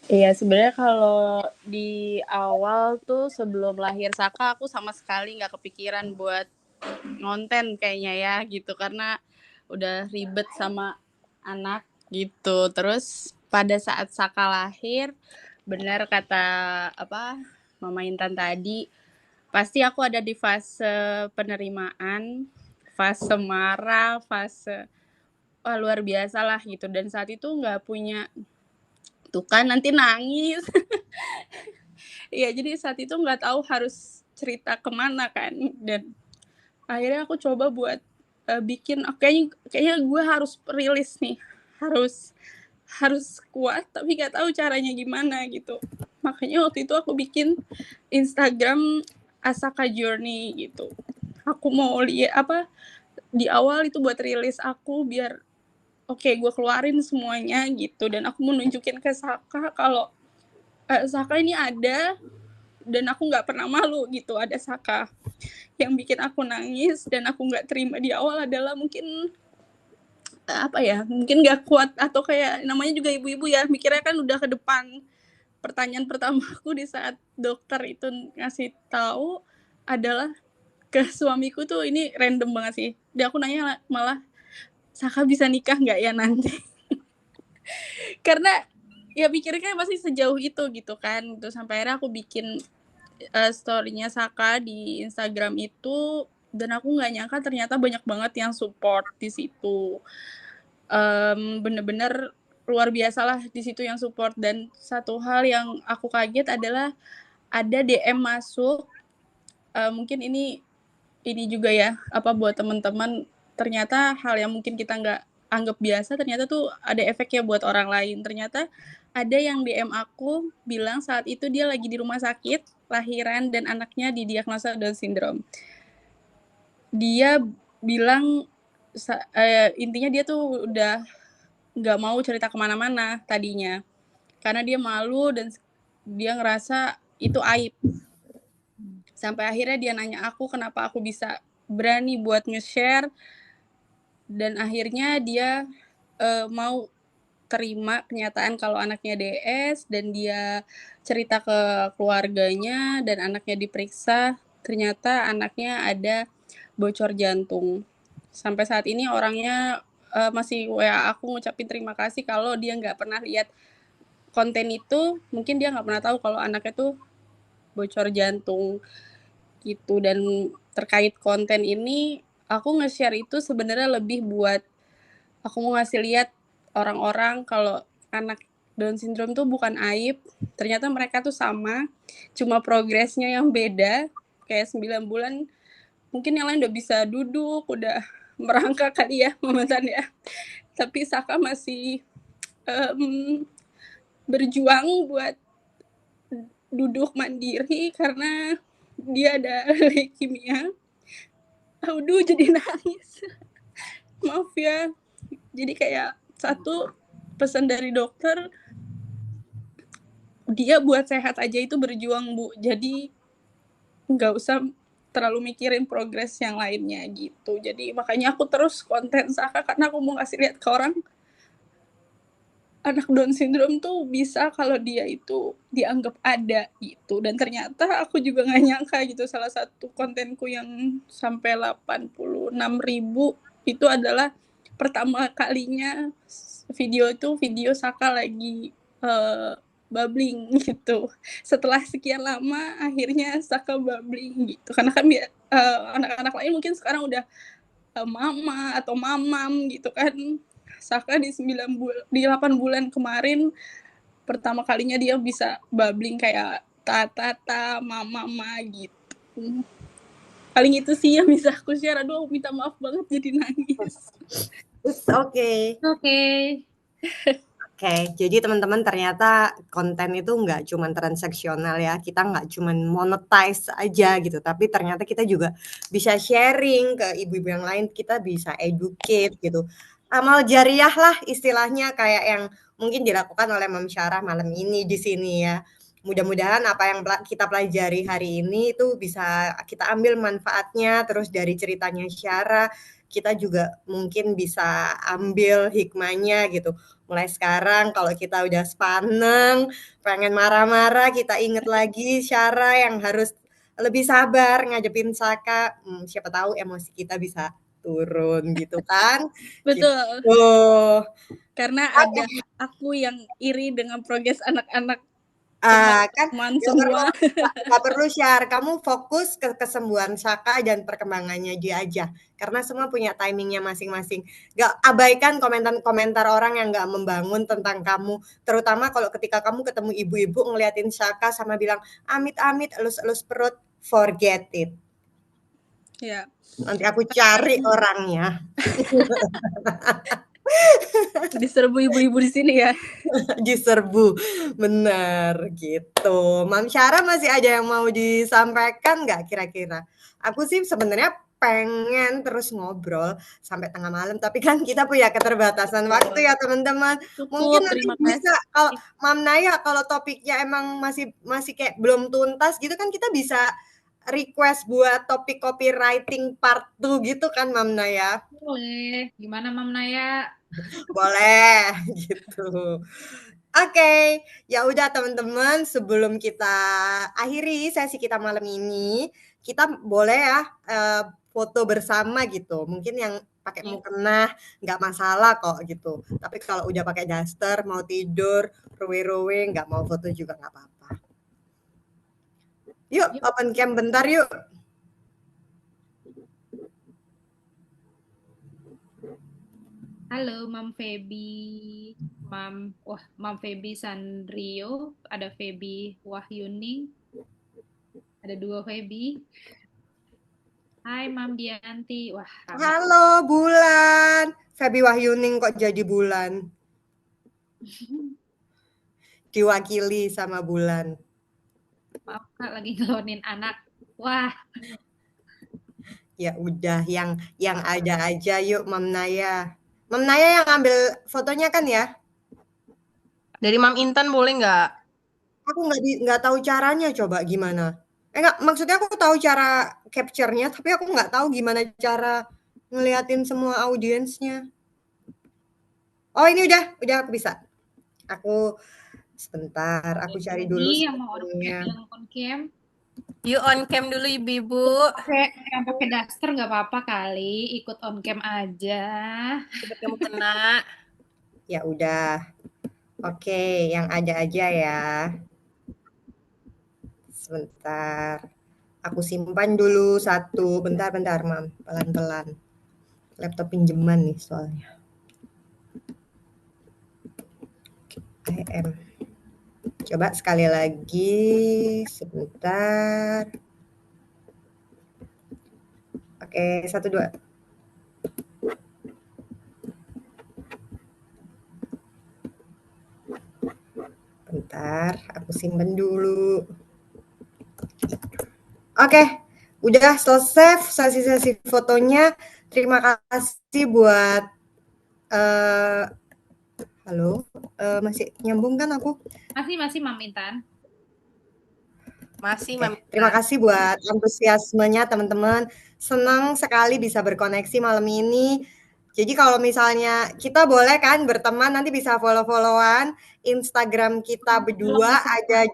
Iya, sebenarnya kalau di awal tuh sebelum lahir Saka, aku sama sekali nggak kepikiran buat ngonten kayaknya ya gitu, karena udah ribet sama anak gitu. Terus pada saat Saka lahir, benar kata Mama Intan tadi, pasti aku ada di fase penerimaan, fase marah, fase luar biasa lah gitu. Dan saat itu nggak punya, tuh kan nanti nangis. Iya, jadi saat itu nggak tahu harus cerita kemana kan. Dan akhirnya aku coba buat bikin, kayaknya gue harus rilis nih, harus kuat, tapi nggak tahu caranya gimana gitu. Makanya waktu itu aku bikin Instagram Asaka Journey gitu. Aku mau lihat di awal itu buat rilis aku biar gue keluarin semuanya gitu, dan aku mau nunjukin ke Saka kalau Saka ini ada dan aku nggak pernah malu gitu ada Saka. Yang bikin aku nangis dan aku nggak terima di awal adalah mungkin mungkin nggak kuat, atau kayak namanya juga ibu-ibu ya, mikirnya kan udah ke depan. Pertanyaan pertama aku di saat dokter itu ngasih tahu adalah ke suamiku tuh, ini random banget sih. Dia aku nanya malah, Saka bisa nikah nggak ya nanti? Karena ya pikirnya masih sejauh itu gitu kan. Terus sampai akhirnya aku bikin story-nya Saka di Instagram itu, dan aku nggak nyangka ternyata banyak banget yang support di situ. Bener-bener luar biasa lah di situ yang support. Dan satu hal yang aku kaget adalah ada DM masuk, mungkin ini juga ya buat teman-teman, ternyata hal yang mungkin kita nggak anggap biasa ternyata tuh ada efeknya buat orang lain. Ternyata ada yang DM aku bilang saat itu dia lagi di rumah sakit lahiran dan anaknya didiagnosa Down syndrome. Dia bilang intinya dia tuh udah nggak mau cerita kemana-mana tadinya karena dia malu dan dia ngerasa itu aib. Sampai akhirnya dia nanya aku kenapa aku bisa berani buat nge-share, dan akhirnya dia mau terima kenyataan kalau anaknya DS, dan dia cerita ke keluarganya dan anaknya diperiksa, ternyata anaknya ada bocor jantung. Sampai saat ini orangnya masih WA aku ngucapin terima kasih kalau dia nggak pernah lihat konten itu, mungkin dia nggak pernah tahu kalau anaknya tuh bocor jantung gitu. Dan terkait konten ini, aku nge-share itu sebenarnya lebih buat aku mau ngasih lihat orang-orang kalau anak Down syndrome tuh bukan aib. Ternyata mereka tuh sama, cuma progresnya yang beda. Kayak 9 bulan, mungkin yang lain udah bisa duduk, udah merangkak kali ya, momentan ya. Tapi Saka masih berjuang buat duduk mandiri karena dia ada leukemia. Aduh, jadi nangis. maaf ya. Jadi kayak satu pesan dari dokter, dia buat sehat aja itu berjuang, Bu. Jadi nggak usah terlalu mikirin progres yang lainnya gitu. Jadi makanya aku terus konten Saka karena aku mau ngasih lihat ke orang anak Down syndrome tuh bisa kalau dia itu dianggap ada gitu. Dan ternyata aku juga nggak nyangka gitu, salah satu kontenku yang sampai 86.000 itu adalah pertama kalinya video Saka lagi bubbling gitu. Setelah sekian lama akhirnya Saka bubbling gitu. Karena kan anak-anak lain mungkin sekarang udah mama atau mamam gitu kan. Saka di 8 bulan kemarin pertama kalinya dia bisa bubbling kayak tata mama gitu. Paling itu sih yang bisa aku share. Aduh, minta maaf banget jadi nangis. Oke. Oke, jadi teman-teman ternyata konten itu nggak cuma transaksional ya, kita nggak cuma monetize aja gitu, tapi ternyata kita juga bisa sharing ke ibu-ibu yang lain, kita bisa educate gitu. Amal jariah lah istilahnya kayak yang mungkin dilakukan oleh Ma'am Syarah malam ini di sini ya. Mudah-mudahan apa yang kita pelajari hari ini itu bisa kita ambil manfaatnya, terus dari ceritanya Syarah, kita juga mungkin bisa ambil hikmahnya gitu. Mulai sekarang kalau kita udah sepaneng, pengen marah-marah, kita inget lagi Syarah yang harus lebih sabar ngadepin Saka. Siapa tahu emosi kita bisa turun gitu kan. Betul. Gitu. Karena ada aku yang iri dengan progres anak-anak Kan teman semua. Gak perlu share, kamu fokus ke kesembuhan Saka dan perkembangannya dia aja. Karena semua punya timingnya masing-masing. Gak abaikan komentar-komentar orang yang gak membangun tentang kamu. Terutama kalau ketika kamu ketemu ibu-ibu ngeliatin Saka sama bilang, amit-amit, elus-elus perut, forget it. Ya. Nanti aku cari orangnya. Diserbu ibu-ibu di sini ya. Diserbu, bener gitu. Ma'am Syarah masih ada yang mau disampaikan nggak kira-kira? Aku sih sebenarnya pengen terus ngobrol sampai tengah malam, tapi kan kita punya keterbatasan waktu ya teman-teman. Mungkin nanti bisa kalau Ma'am Naya kalau topiknya emang masih kayak belum tuntas gitu kan kita bisa request buat topik copywriting part 2 gitu kan Ma'am Naya? Boleh. Gimana Ma'am Naya? Boleh gitu. Oke, ya udah teman-teman, sebelum kita akhiri sesi kita malam ini, kita boleh ya foto bersama gitu. Mungkin yang pakai mukena nggak masalah kok gitu. Tapi kalau udah pakai daster, mau tidur, ruwe-ruwe, nggak mau foto juga nggak apa-apa. Yuk, open cam bentar yuk. Halo Mam Feby, Mam Feby Sandrio, ada Feby Wahyuning, ada 2 Feby. Hai Mam Dianti, wah. Halo Bulan, Feby Wahyuning kok jadi Bulan? Diwakili sama Bulan. Maaf Kak, lagi ngelonin anak. Wah. Ya udah, yang ada aja yuk Mam Naya. Mam Naya yang ambil fotonya kan ya? Dari Mam Intan boleh nggak? Aku nggak tahu caranya, coba gimana? Enggak, maksudnya aku tahu cara capture-nya, tapi aku nggak tahu gimana cara ngeliatin semua audiensnya. Oh ini udah aku bisa. Aku sebentar, aku cari dulu. Yang mau on cam. Yuk on cam dulu ibu-ibu. Yang pakai daster nggak apa-apa kali, ikut on cam aja. Coba kamu kena. Ya udah. Oke, yang ada aja ya. Sebentar. Aku simpan dulu satu. Bentar, Mam. Pelan-pelan. Laptop pinjeman nih soalnya. Coba sekali lagi. Sebentar. Oke, 1, 2. Bentar, aku simpan dulu. Oke, udah selesai sesi-sesi fotonya. Terima kasih buat halo, masih nyambung kan aku? Masih Mam Intan. Masih, Oke, Mam terima Intan. kasih buat antusiasmenya teman-teman. Senang sekali bisa berkoneksi malam ini. Jadi kalau misalnya kita boleh kan berteman, nanti bisa follow-followan Instagram kita berdua ada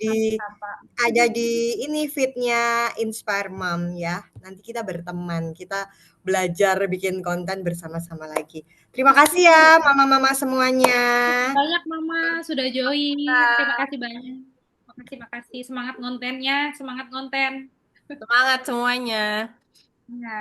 di ini feed-nya Inspire Mom ya. Nanti kita berteman, kita belajar bikin konten bersama-sama lagi. Terima kasih ya mama-mama semuanya. Banyak Mama sudah join. Terima kasih banyak. Makasih. Semangat kontennya, semangat konten. Semangat semuanya. Ya.